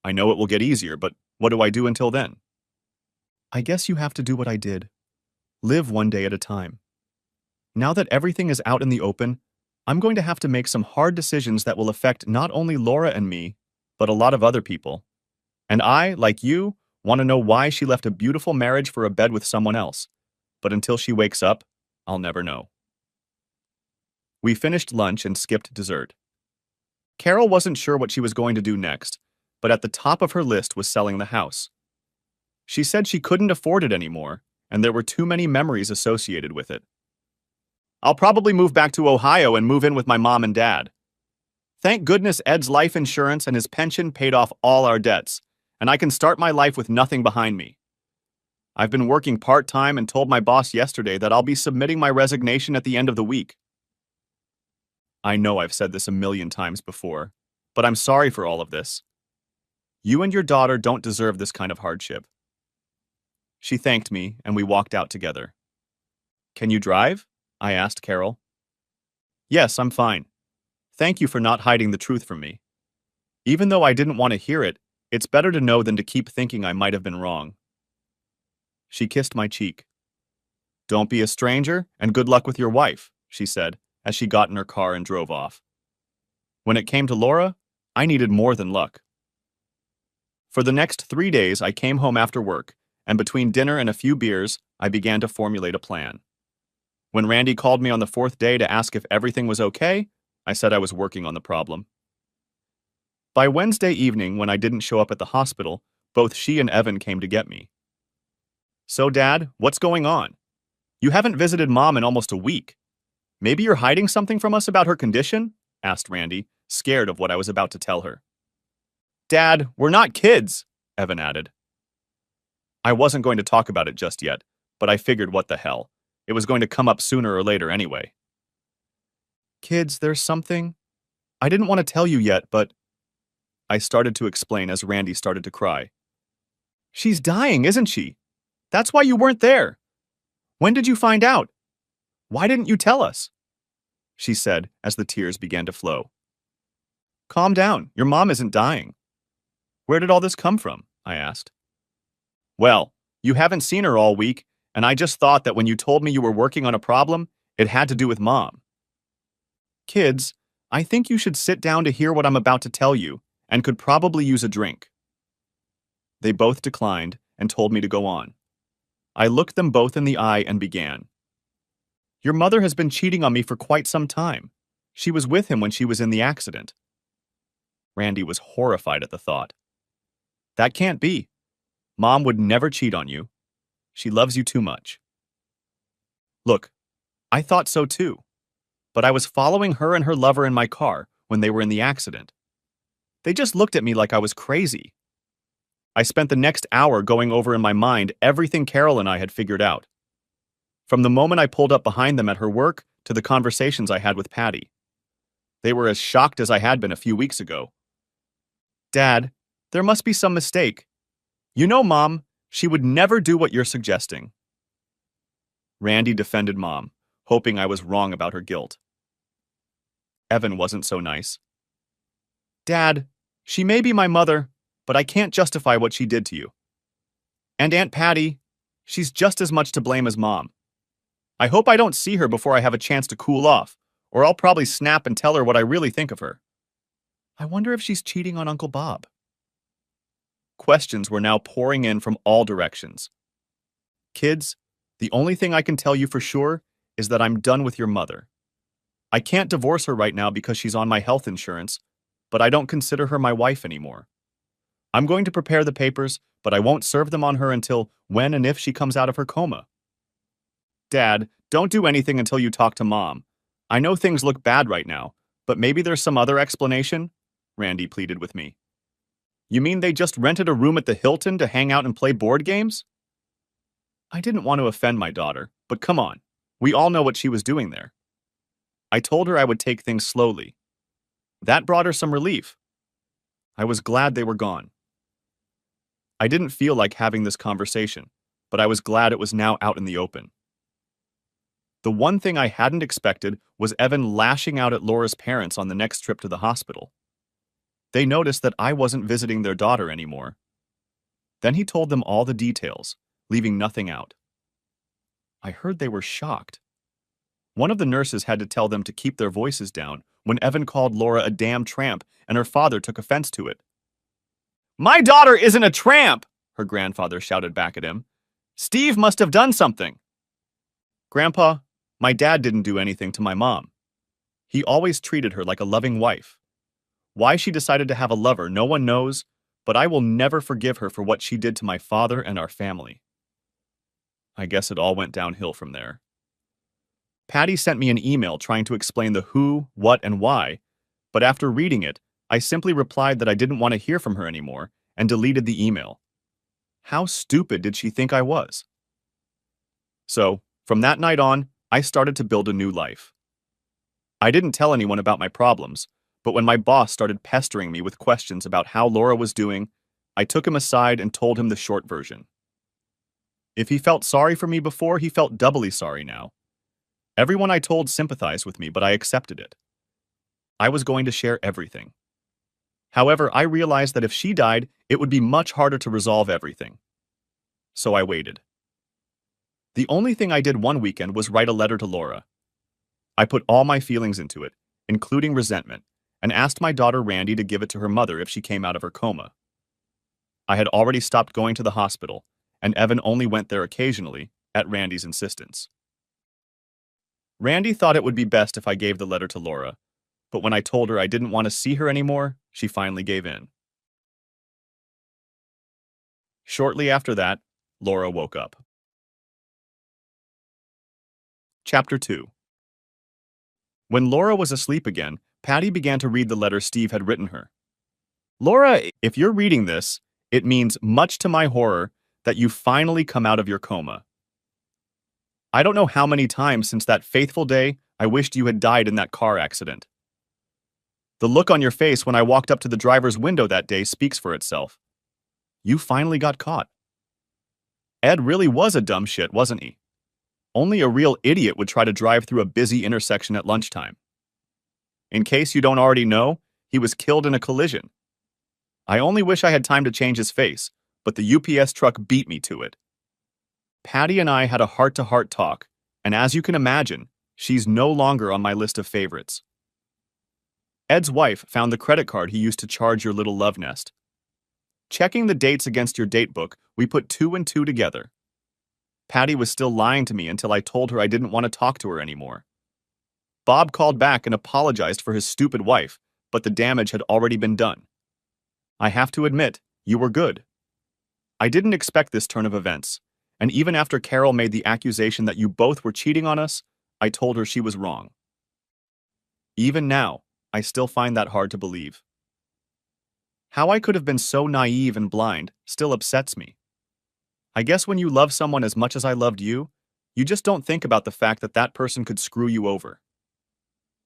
I know it will get easier, but what do I do until then? I guess you have to do what I did. Live one day at a time. Now that everything is out in the open, I'm going to have to make some hard decisions that will affect not only Laura and me, but a lot of other people. And I, like you, want to know why she left a beautiful marriage for a bed with someone else. But until she wakes up, I'll never know. We finished lunch and skipped dessert. Carol wasn't sure what she was going to do next, but at the top of her list was selling the house. She said she couldn't afford it anymore, and there were too many memories associated with it. I'll probably move back to Ohio and move in with my mom and dad. Thank goodness Ed's life insurance and his pension paid off all our debts, and I can start my life with nothing behind me. I've been working part-time and told my boss yesterday that I'll be submitting my resignation at the end of the week. I know I've said this a million times before, but I'm sorry for all of this. You and your daughter don't deserve this kind of hardship. She thanked me, and we walked out together. Can you drive? I asked Carol. Yes, I'm fine. Thank you for not hiding the truth from me. Even though I didn't want to hear it, it's better to know than to keep thinking I might have been wrong. She kissed my cheek. Don't be a stranger, and good luck with your wife, she said, as she got in her car and drove off. When it came to Laura, I needed more than luck. For the next 3 days, I came home after work, and between dinner and a few beers, I began to formulate a plan. When Randy called me on the 4th day to ask if everything was okay, I said I was working on the problem. By Wednesday evening, when I didn't show up at the hospital, both she and Evan came to get me. So, Dad, what's going on? You haven't visited Mom in almost a week. Maybe you're hiding something from us about her condition? Asked Randy, scared of what I was about to tell her. Dad, we're not kids, Evan added. I wasn't going to talk about it just yet, but I figured what the hell. It was going to come up sooner or later anyway. Kids, there's something. I didn't want to tell you yet, but I started to explain as Randy started to cry. She's dying, isn't she? That's why you weren't there. When did you find out? Why didn't you tell us? She said as the tears began to flow. Calm down, your mom isn't dying. Where did all this come from? I asked. Well, you haven't seen her all week, and I just thought that when you told me you were working on a problem, it had to do with Mom. Kids, I think you should sit down to hear what I'm about to tell you, and could probably use a drink. They both declined and told me to go on. I looked them both in the eye and began. Your mother has been cheating on me for quite some time. She was with him when she was in the accident. Randy was horrified at the thought. That can't be. Mom would never cheat on you. She loves you too much. Look, I thought so too, but I was following her and her lover in my car when they were in the accident. They just looked at me like I was crazy. I spent the next hour going over in my mind everything Carol and I had figured out. From the moment I pulled up behind them at her work to the conversations I had with Patty. They were as shocked as I had been a few weeks ago. Dad, there must be some mistake. You know, Mom, she would never do what you're suggesting. Randy defended Mom, hoping I was wrong about her guilt. Evan wasn't so nice. Dad, she may be my mother, but I can't justify what she did to you. And Aunt Patty, she's just as much to blame as Mom. I hope I don't see her before I have a chance to cool off, or I'll probably snap and tell her what I really think of her. I wonder if she's cheating on Uncle Bob. Questions were now pouring in from all directions. Kids, the only thing I can tell you for sure is that I'm done with your mother. I can't divorce her right now because she's on my health insurance, but I don't consider her my wife anymore. I'm going to prepare the papers, but I won't serve them on her until when and if she comes out of her coma. Dad, don't do anything until you talk to Mom. I know things look bad right now, but maybe there's some other explanation? Randy pleaded with me. You mean they just rented a room at the Hilton to hang out and play board games? I didn't want to offend my daughter, but come on, we all know what she was doing there. I told her I would take things slowly. That brought her some relief. I was glad they were gone. I didn't feel like having this conversation, but I was glad it was now out in the open. The one thing I hadn't expected was Evan lashing out at Laura's parents on the next trip to the hospital. They noticed that I wasn't visiting their daughter anymore. Then he told them all the details, leaving nothing out. I heard they were shocked. One of the nurses had to tell them to keep their voices down when Evan called Laura a damn tramp and her father took offense to it. My daughter isn't a tramp, her grandfather shouted back at him. Steve must have done something. Grandpa, my dad didn't do anything to my mom. He always treated her like a loving wife. Why she decided to have a lover, no one knows, but I will never forgive her for what she did to my father and our family. I guess it all went downhill from there. Patty sent me an email trying to explain the who, what, and why, but after reading it, I simply replied that I didn't want to hear from her anymore and deleted the email. How stupid did she think I was? So, from that night on, I started to build a new life. I didn't tell anyone about my problems, but when my boss started pestering me with questions about how Laura was doing, I took him aside and told him the short version. If he felt sorry for me before, he felt doubly sorry now. Everyone I told sympathized with me, but I accepted it. I was going to share everything. However, I realized that if she died, it would be much harder to resolve everything. So I waited. The only thing I did one weekend was write a letter to Laura. I put all my feelings into it, including resentment, and asked my daughter Randy to give it to her mother if she came out of her coma. I had already stopped going to the hospital, and Evan only went there occasionally, at Randy's insistence. Randy thought it would be best if I gave the letter to Laura, but when I told her I didn't want to see her anymore, she finally gave in. Shortly after that, Laura woke up. Chapter 2. When Laura was asleep again, Patty began to read the letter Steve had written her. Laura, if you're reading this, it means, much to my horror, that you've finally come out of your coma. I don't know how many times since that faithful day I wished you had died in that car accident. The look on your face when I walked up to the driver's window that day speaks for itself. You finally got caught. Ed really was a dumb shit, wasn't he? Only a real idiot would try to drive through a busy intersection at lunchtime. In case you don't already know, he was killed in a collision. I only wish I had time to change his face, but the UPS truck beat me to it. Patty and I had a heart-to-heart talk, and as you can imagine, she's no longer on my list of favorites. Ed's wife found the credit card he used to charge your little love nest. Checking the dates against your date book, we put two and two together. Patty was still lying to me until I told her I didn't want to talk to her anymore. Bob called back and apologized for his stupid wife, but the damage had already been done. I have to admit, you were good. I didn't expect this turn of events, and even after Carol made the accusation that you both were cheating on us, I told her she was wrong. Even now, I still find that hard to believe. How I could have been so naive and blind still upsets me. I guess when you love someone as much as I loved you, you just don't think about the fact that that person could screw you over.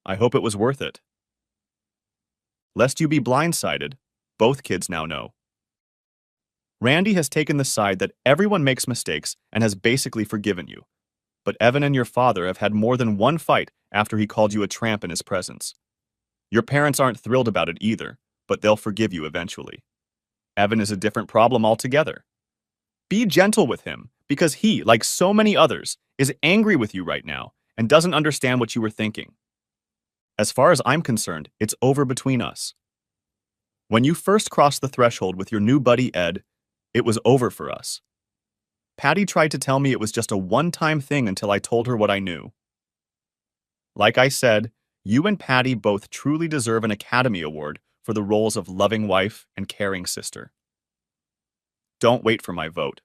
I hope it was worth it. Lest you be blindsided, both kids now know. Randy has taken the side that everyone makes mistakes and has basically forgiven you. But Evan and your father have had more than one fight after he called you a tramp in his presence. Your parents aren't thrilled about it either, but they'll forgive you eventually. Evan is a different problem altogether. Be gentle with him, because he, like so many others, is angry with you right now and doesn't understand what you were thinking. As far as I'm concerned, it's over between us. When you first crossed the threshold with your new buddy Ed, it was over for us. Patty tried to tell me it was just a one-time thing until I told her what I knew. Like I said, you and Patty both truly deserve an Academy Award for the roles of loving wife and caring sister. Don't wait for my vote.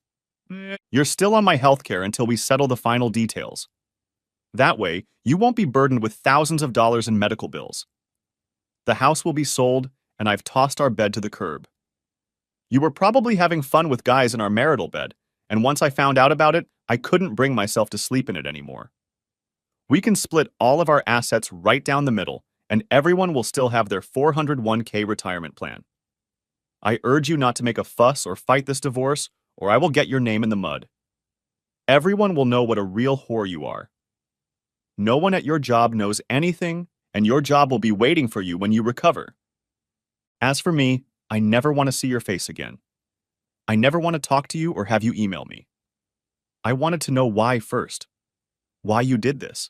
You're still on my healthcare until we settle the final details. That way, you won't be burdened with thousands of dollars in medical bills. The house will be sold, and I've tossed our bed to the curb. You were probably having fun with guys in our marital bed, and once I found out about it, I couldn't bring myself to sleep in it anymore. We can split all of our assets right down the middle, and everyone will still have their 401k retirement plan. I urge you not to make a fuss or fight this divorce, or I will get your name in the mud. Everyone will know what a real whore you are. No one at your job knows anything, and your job will be waiting for you when you recover. As for me, I never want to see your face again. I never want to talk to you or have you email me. I wanted to know why first. Why you did this.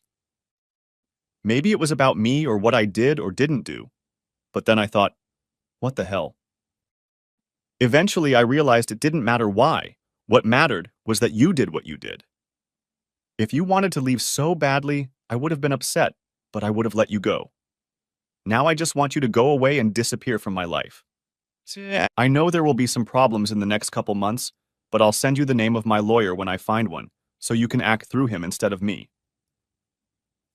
Maybe it was about me or what I did or didn't do. But then I thought, what the hell? Eventually, I realized it didn't matter why. What mattered was that you did what you did. If you wanted to leave so badly, I would have been upset, but I would have let you go. Now I just want you to go away and disappear from my life. I know there will be some problems in the next couple months, but I'll send you the name of my lawyer when I find one, so you can act through him instead of me.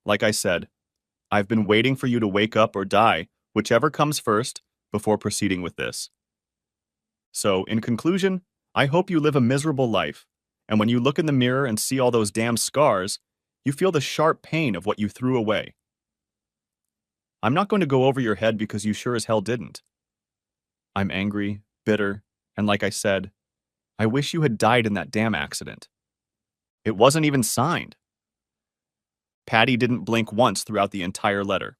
Like I said, I've been waiting for you to wake up or die, whichever comes first, before proceeding with this. So, in conclusion, I hope you live a miserable life, and when you look in the mirror and see all those damn scars, you feel the sharp pain of what you threw away. I'm not going to go over your head because you sure as hell didn't. I'm angry, bitter, and like I said, I wish you had died in that damn accident. It wasn't even signed. Patty didn't blink once throughout the entire letter.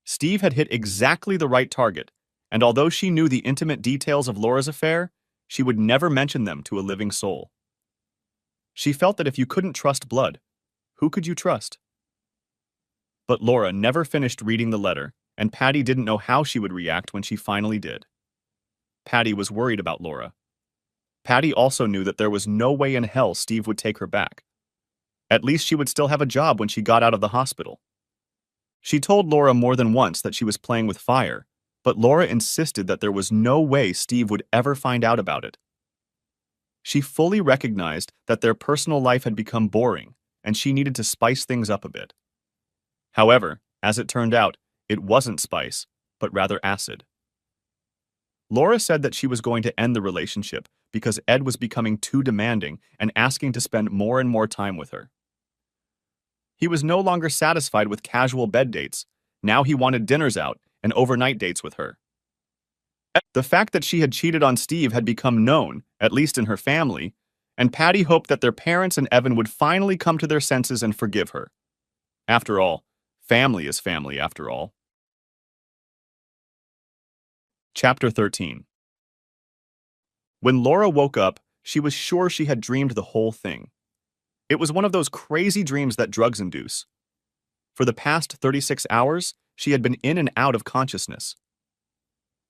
Steve had hit exactly the right target, and although she knew the intimate details of Laura's affair, she would never mention them to a living soul. She felt that if you couldn't trust blood, who could you trust? But Laura never finished reading the letter, and Patty didn't know how she would react when she finally did. Patty was worried about Laura. Patty also knew that there was no way in hell Steve would take her back. At least she would still have a job when she got out of the hospital. She told Laura more than once that she was playing with fire, but Laura insisted that there was no way Steve would ever find out about it. She fully recognized that their personal life had become boring, and she needed to spice things up a bit. However, as it turned out, it wasn't spice, but rather acid. Laura said that she was going to end the relationship because Ed was becoming too demanding and asking to spend more and more time with her. He was no longer satisfied with casual bed dates. Now he wanted dinners out and overnight dates with her. The fact that she had cheated on Steve had become known, at least in her family, and Patty hoped that their parents and Evan would finally come to their senses and forgive her. After all, family is family after all. Chapter 13. When Laura woke up, she was sure she had dreamed the whole thing. It was one of those crazy dreams that drugs induce. For the past 36 hours, She had been in and out of consciousness.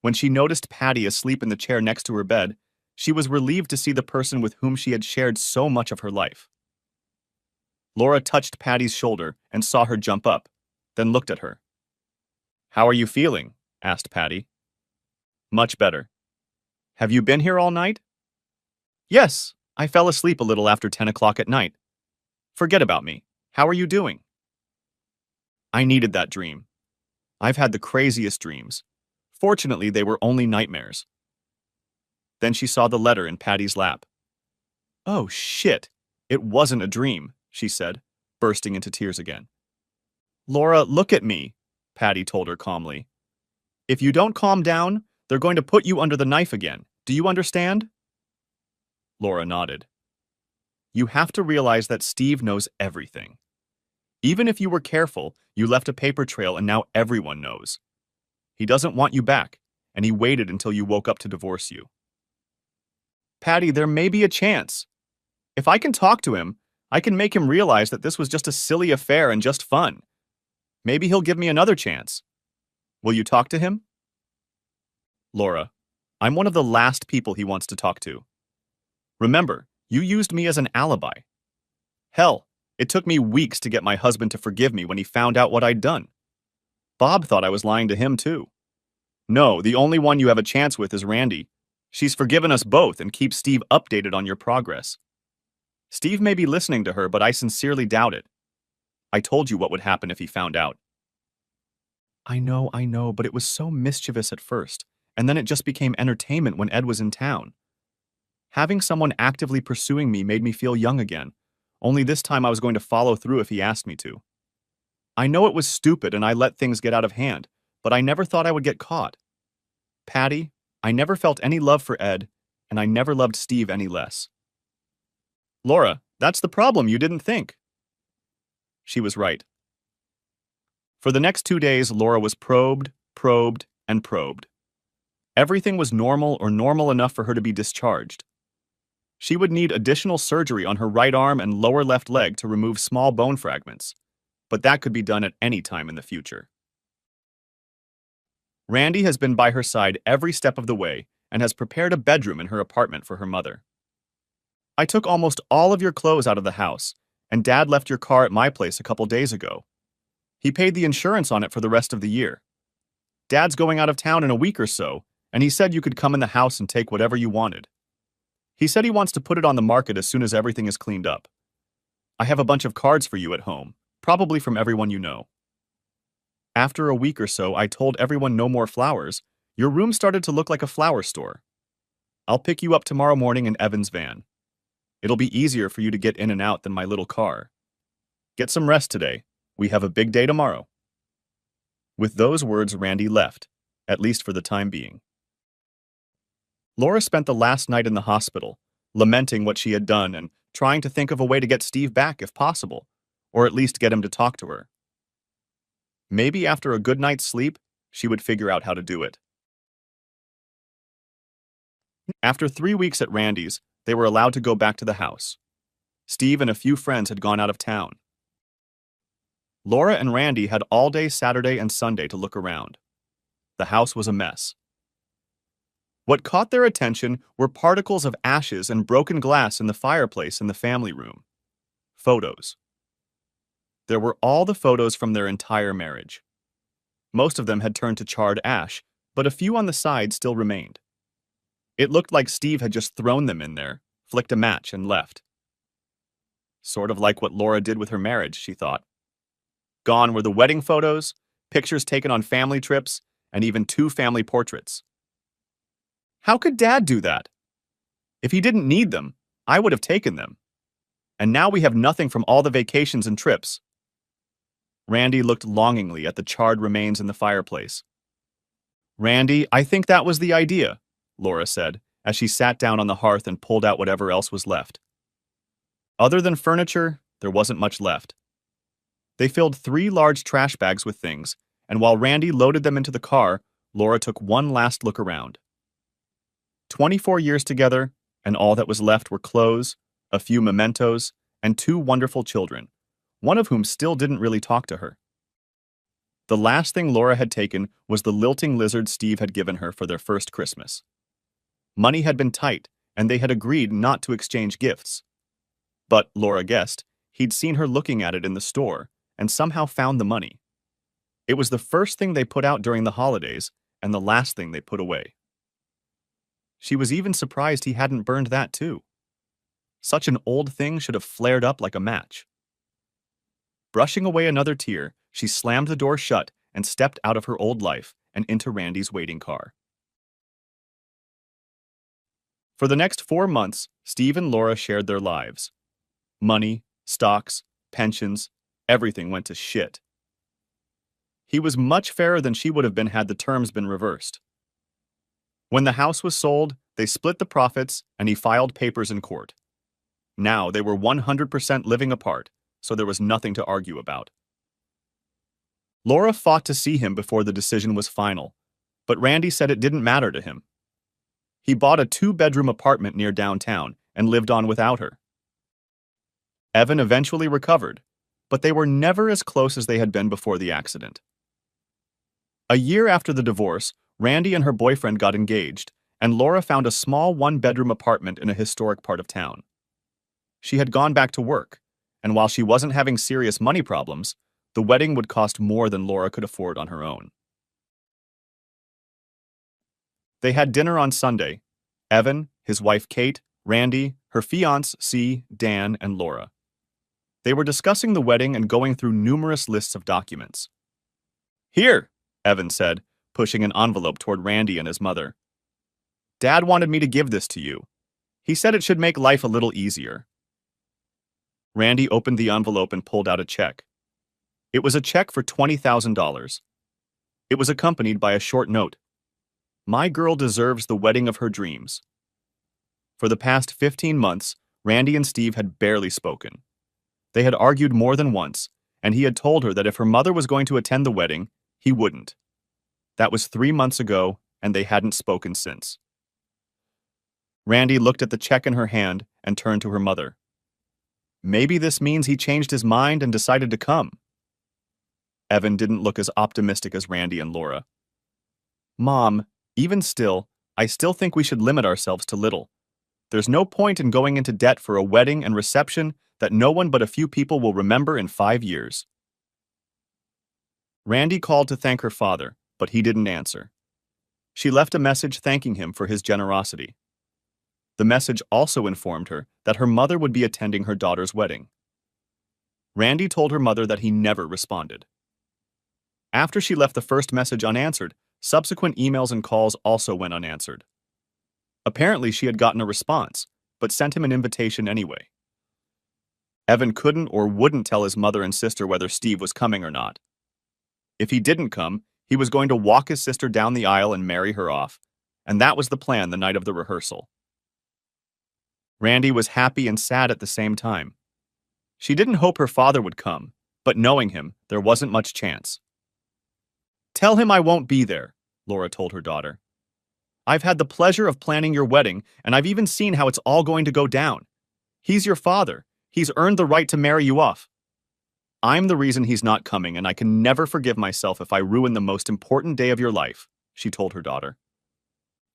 When she noticed Patty asleep in the chair next to her bed, she was relieved to see the person with whom she had shared so much of her life. Laura touched Patty's shoulder and saw her jump up, then looked at her. "How are you feeling?" asked Patty. "Much better. Have you been here all night?" "Yes, I fell asleep a little after 10 o'clock at night. Forget about me. How are you doing?" "I needed that dream. I've had the craziest dreams. Fortunately, they were only nightmares." Then she saw the letter in Patty's lap. "Oh, shit. It wasn't a dream," she said, bursting into tears again. "Laura, look at me," Patty told her calmly. "If you don't calm down, they're going to put you under the knife again. Do you understand?" Laura nodded. "You have to realize that Steve knows everything. Even if you were careful, you left a paper trail and now everyone knows. He doesn't want you back, and he waited until you woke up to divorce you." "Patty, there may be a chance. If I can talk to him, I can make him realize that this was just a silly affair and just fun. Maybe he'll give me another chance. Will you talk to him?" "Laura, I'm one of the last people he wants to talk to. Remember, you used me as an alibi. Hell, it took me weeks to get my husband to forgive me when he found out what I'd done. Bob thought I was lying to him too. No, the only one you have a chance with is Randy. She's forgiven us both and keeps Steve updated on your progress. Steve may be listening to her, but I sincerely doubt it. I told you what would happen if he found out." I know, but it was so mischievous at first, and then it just became entertainment when Ed was in town. Having someone actively pursuing me made me feel young again, only this time I was going to follow through if he asked me to. I know it was stupid and I let things get out of hand, but I never thought I would get caught. Patty, I never felt any love for Ed, and I never loved Steve any less." "Laura, that's the problem, you didn't think." She was right. For the next 2 days, Laura was probed, and probed. Everything was normal or normal enough for her to be discharged. She would need additional surgery on her right arm and lower left leg to remove small bone fragments, but that could be done at any time in the future. Randy has been by her side every step of the way and has prepared a bedroom in her apartment for her mother. "I took almost all of your clothes out of the house, and Dad left your car at my place a couple days ago. He paid the insurance on it for the rest of the year. Dad's going out of town in a week or so, and he said you could come in the house and take whatever you wanted. He said he wants to put it on the market as soon as everything is cleaned up. I have a bunch of cards for you at home, probably from everyone you know." After a week or so, I told everyone no more flowers. Your room started to look like a flower store. I'll pick you up tomorrow morning in Evan's van. It'll be easier for you to get in and out than my little car. Get some rest today. We have a big day tomorrow." With those words, Randy left, at least for the time being. Laura spent the last night in the hospital, lamenting what she had done and trying to think of a way to get Steve back if possible, or at least get him to talk to her. Maybe after a good night's sleep, she would figure out how to do it. After 3 weeks at Randy's, they were allowed to go back to the house. Steve and a few friends had gone out of town. Laura and Randy had all day Saturday and Sunday to look around. The house was a mess. What caught their attention were particles of ashes and broken glass in the fireplace in the family room. Photos. There were all the photos from their entire marriage. Most of them had turned to charred ash, but a few on the side still remained. It looked like Steve had just thrown them in there, flicked a match, and left. Sort of like what Laura did with her marriage, she thought. Gone were the wedding photos, pictures taken on family trips, and even 2 family portraits. How could Dad do that? If he didn't need them, I would have taken them. And now we have nothing from all the vacations and trips. Randy looked longingly at the charred remains in the fireplace. "Randy, I think that was the idea," Laura said, as she sat down on the hearth and pulled out whatever else was left. Other than furniture, there wasn't much left. They filled 3 large trash bags with things, and while Randy loaded them into the car, Laura took one last look around. 24 years together, and all that was left were clothes, a few mementos, and 2 wonderful children, one of whom still didn't really talk to her. The last thing Laura had taken was the lilting lizard Steve had given her for their first Christmas. Money had been tight, and they had agreed not to exchange gifts. But, Laura guessed, he'd seen her looking at it in the store, and somehow found the money. It was the first thing they put out during the holidays, and the last thing they put away. She was even surprised he hadn't burned that too. Such an old thing should have flared up like a match. Brushing away another tear, she slammed the door shut and stepped out of her old life and into Randy's waiting car. For the next 4 months, Steve and Laura shared their lives. Money, stocks, pensions, everything went to shit. He was much fairer than she would have been had the terms been reversed. When the house was sold, they split the profits and he filed papers in court. Now they were 100% living apart, so there was nothing to argue about. Laura fought to see him before the decision was final, but Randy said it didn't matter to him. He bought a 2-bedroom apartment near downtown and lived on without her. Evan eventually recovered, but they were never as close as they had been before the accident. A year after the divorce, Randy and her boyfriend got engaged, and Laura found a small 1-bedroom apartment in a historic part of town. She had gone back to work, and while she wasn't having serious money problems, the wedding would cost more than Laura could afford on her own. They had dinner on Sunday. Evan, his wife Kate, Randy, her fiancé Dan, and Laura. They were discussing the wedding and going through numerous lists of documents. "Here," Evan said, pushing an envelope toward Randy and his mother. "Dad wanted me to give this to you. He said it should make life a little easier." Randy opened the envelope and pulled out a check. It was a check for $20,000. It was accompanied by a short note. "My girl deserves the wedding of her dreams." For the past 15 months, Randy and Steve had barely spoken. They had argued more than once, and he had told her that if her mother was going to attend the wedding, he wouldn't. That was 3 months ago, and they hadn't spoken since. Randy looked at the check in her hand and turned to her mother. Maybe this means he changed his mind and decided to come. Evan didn't look as optimistic as Randy and Laura. "Mom, even still, I still think we should limit ourselves to little. There's no point in going into debt for a wedding and reception that no one but a few people will remember in 5 years. Randy called to thank her father, but he didn't answer. She left a message thanking him for his generosity. The message also informed her that her mother would be attending her daughter's wedding. Randy told her mother that he never responded. After she left the first message unanswered, subsequent emails and calls also went unanswered. Apparently she had gotten a response, but sent him an invitation anyway. Evan couldn't or wouldn't tell his mother and sister whether Steve was coming or not. If he didn't come, he was going to walk his sister down the aisle and marry her off, and that was the plan the night of the rehearsal. Randy was happy and sad at the same time. She didn't hope her father would come, but knowing him, there wasn't much chance. "Tell him I won't be there," Laura told her daughter. "I've had the pleasure of planning your wedding, and I've even seen how it's all going to go down. He's your father. He's earned the right to marry you off. I'm the reason he's not coming, and I can never forgive myself if I ruin the most important day of your life," she told her daughter.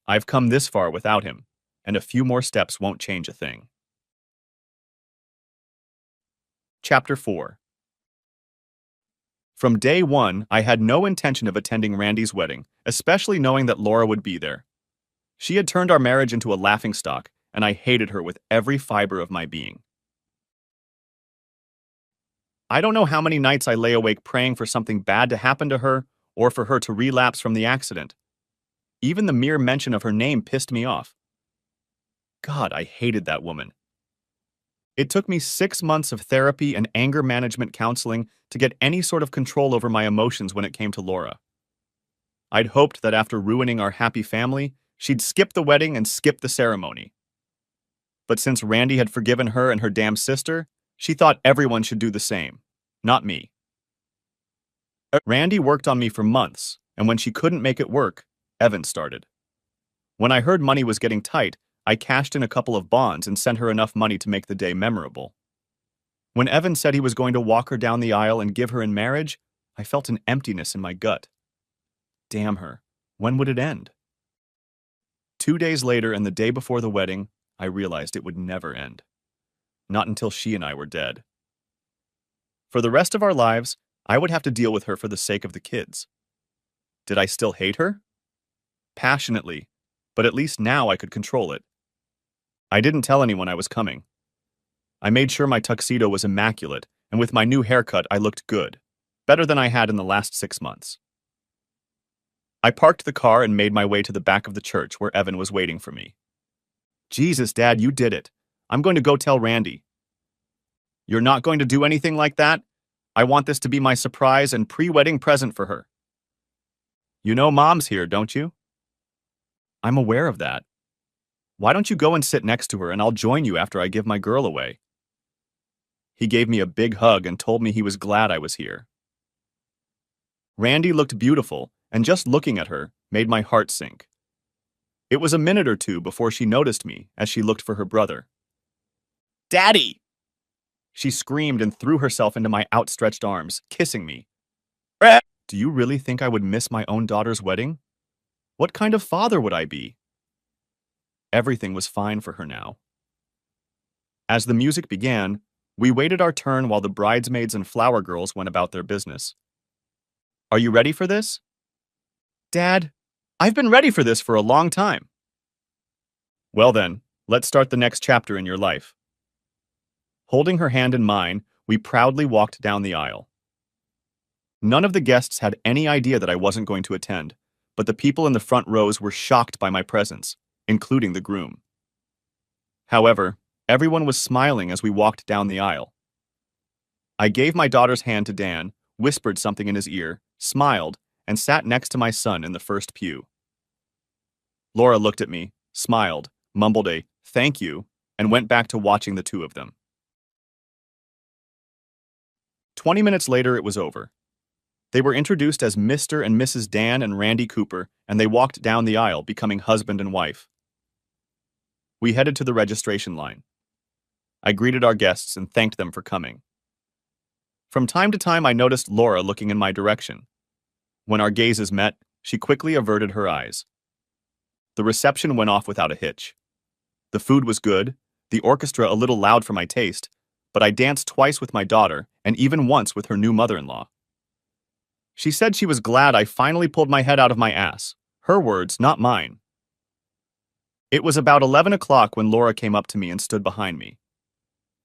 "I've come this far without him, and a few more steps won't change a thing." Chapter 4. From day one, I had no intention of attending Randy's wedding, especially knowing that Laura would be there. She had turned our marriage into a laughingstock, and I hated her with every fiber of my being. I don't know how many nights I lay awake praying for something bad to happen to her, or for her to relapse from the accident. Even the mere mention of her name pissed me off. God, I hated that woman. It took me 6 months of therapy and anger management counseling to get any sort of control over my emotions when it came to Laura. I'd hoped that after ruining our happy family, she'd skip the wedding and skip the ceremony. But since Randy had forgiven her and her damn sister, she thought everyone should do the same, not me. Randy worked on me for months, and when she couldn't make it work, Evan started. When I heard money was getting tight, I cashed in a couple of bonds and sent her enough money to make the day memorable. When Evan said he was going to walk her down the aisle and give her in marriage, I felt an emptiness in my gut. Damn her. When would it end? 2 days later and the day before the wedding, I realized it would never end. Not until she and I were dead. For the rest of our lives, I would have to deal with her for the sake of the kids. Did I still hate her? Passionately, but at least now I could control it. I didn't tell anyone I was coming. I made sure my tuxedo was immaculate, and with my new haircut, I looked good. Better than I had in the last 6 months. I parked the car and made my way to the back of the church where Evan was waiting for me. Jesus, Dad, you did it. I'm going to go tell Randy. You're not going to do anything like that? I want this to be my surprise and pre-wedding present for her. You know Mom's here, don't you? I'm aware of that. Why don't you go and sit next to her and I'll join you after I give my girl away? He gave me a big hug and told me he was glad I was here. Randy looked beautiful, and just looking at her made my heart sink. It was a minute or two before she noticed me as she looked for her brother. Daddy! She screamed and threw herself into my outstretched arms, kissing me. Do you really think I would miss my own daughter's wedding? What kind of father would I be? Everything was fine for her now. As the music began, we waited our turn while the bridesmaids and flower girls went about their business. Are you ready for this? Dad, I've been ready for this for a long time. Well then, let's start the next chapter in your life. Holding her hand in mine, we proudly walked down the aisle. None of the guests had any idea that I wasn't going to attend, but the people in the front rows were shocked by my presence, including the groom. However, everyone was smiling as we walked down the aisle. I gave my daughter's hand to Dan, whispered something in his ear, smiled, and sat next to my son in the first pew. Laura looked at me, smiled, mumbled a "thank you," and went back to watching the two of them. 20 minutes later, it was over. They were introduced as Mr. and Mrs. Dan and Randy Cooper, and they walked down the aisle, becoming husband and wife. We headed to the registration line. I greeted our guests and thanked them for coming. From time to time, I noticed Laura looking in my direction. When our gazes met, she quickly averted her eyes. The reception went off without a hitch. The food was good, the orchestra a little loud for my taste, but I danced twice with my daughter and even once with her new mother-in-law. She said she was glad I finally pulled my head out of my ass. Her words, not mine. It was about 11 o'clock when Laura came up to me and stood behind me.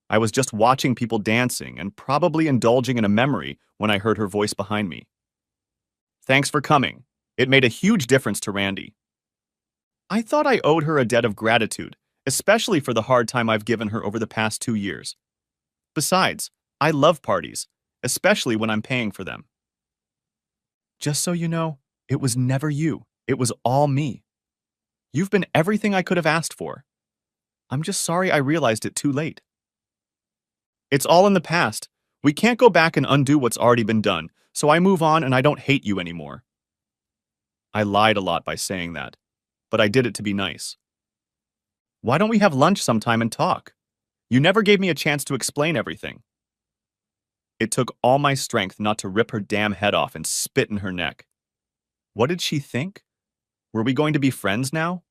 I was just watching people dancing and probably indulging in a memory when I heard her voice behind me. Thanks for coming. It made a huge difference to Randy. I thought I owed her a debt of gratitude, especially for the hard time I've given her over the past 2 years. Besides, I love parties, especially when I'm paying for them. Just so you know, it was never you. It was all me. You've been everything I could have asked for. I'm just sorry I realized it too late. It's all in the past. We can't go back and undo what's already been done, so I move on and I don't hate you anymore. I lied a lot by saying that, but I did it to be nice. Why don't we have lunch sometime and talk? You never gave me a chance to explain everything. It took all my strength not to rip her damn head off and spit in her neck. What did she think? Were we going to be friends now?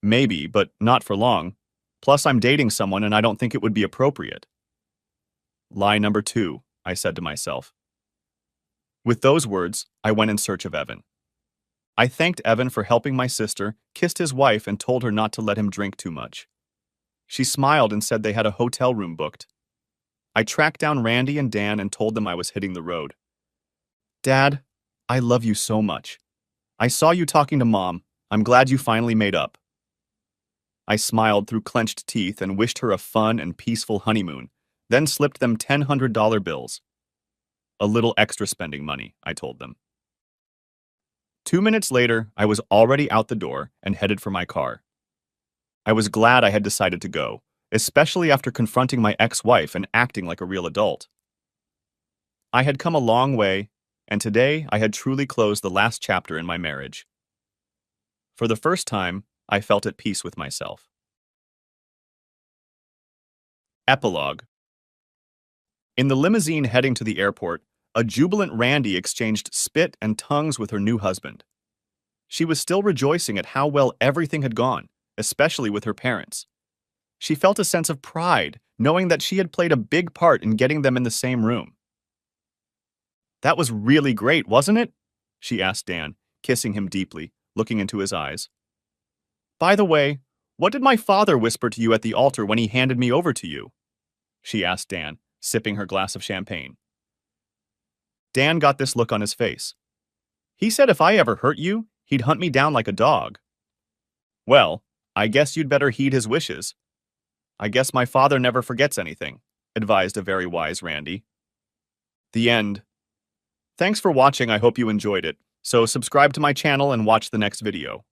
Maybe, but not for long. Plus, I'm dating someone and I don't think it would be appropriate. Lie number 2, I said to myself. With those words, I went in search of Evan. I thanked Evan for helping my sister, kissed his wife, and told her not to let him drink too much. She smiled and said they had a hotel room booked. I tracked down Randy and Dan and told them I was hitting the road. Dad, I love you so much. I saw you talking to Mom. I'm glad you finally made up. I smiled through clenched teeth and wished her a fun and peaceful honeymoon, then slipped them $100 bills. A little extra spending money, I told them. 2 minutes later, I was already out the door and headed for my car. I was glad I had decided to go, especially after confronting my ex-wife and acting like a real adult. I had come a long way, and today I had truly closed the last chapter in my marriage. For the first time, I felt at peace with myself. Epilogue. In the limousine heading to the airport, a jubilant Randy exchanged spit and tongues with her new husband. She was still rejoicing at how well everything had gone, especially with her parents. She felt a sense of pride, knowing that she had played a big part in getting them in the same room. "That was really great, wasn't it?" she asked Dan, kissing him deeply, looking into his eyes. "By the way, what did my father whisper to you at the altar when he handed me over to you?" she asked Dan, sipping her glass of champagne. Dan got this look on his face. "He said if I ever hurt you, he'd hunt me down like a dog." "Well, I guess you'd better heed his wishes. I guess my father never forgets anything," advised a very wise Randy. The end. Thanks for watching. I hope you enjoyed it. So subscribe to my channel and watch the next video.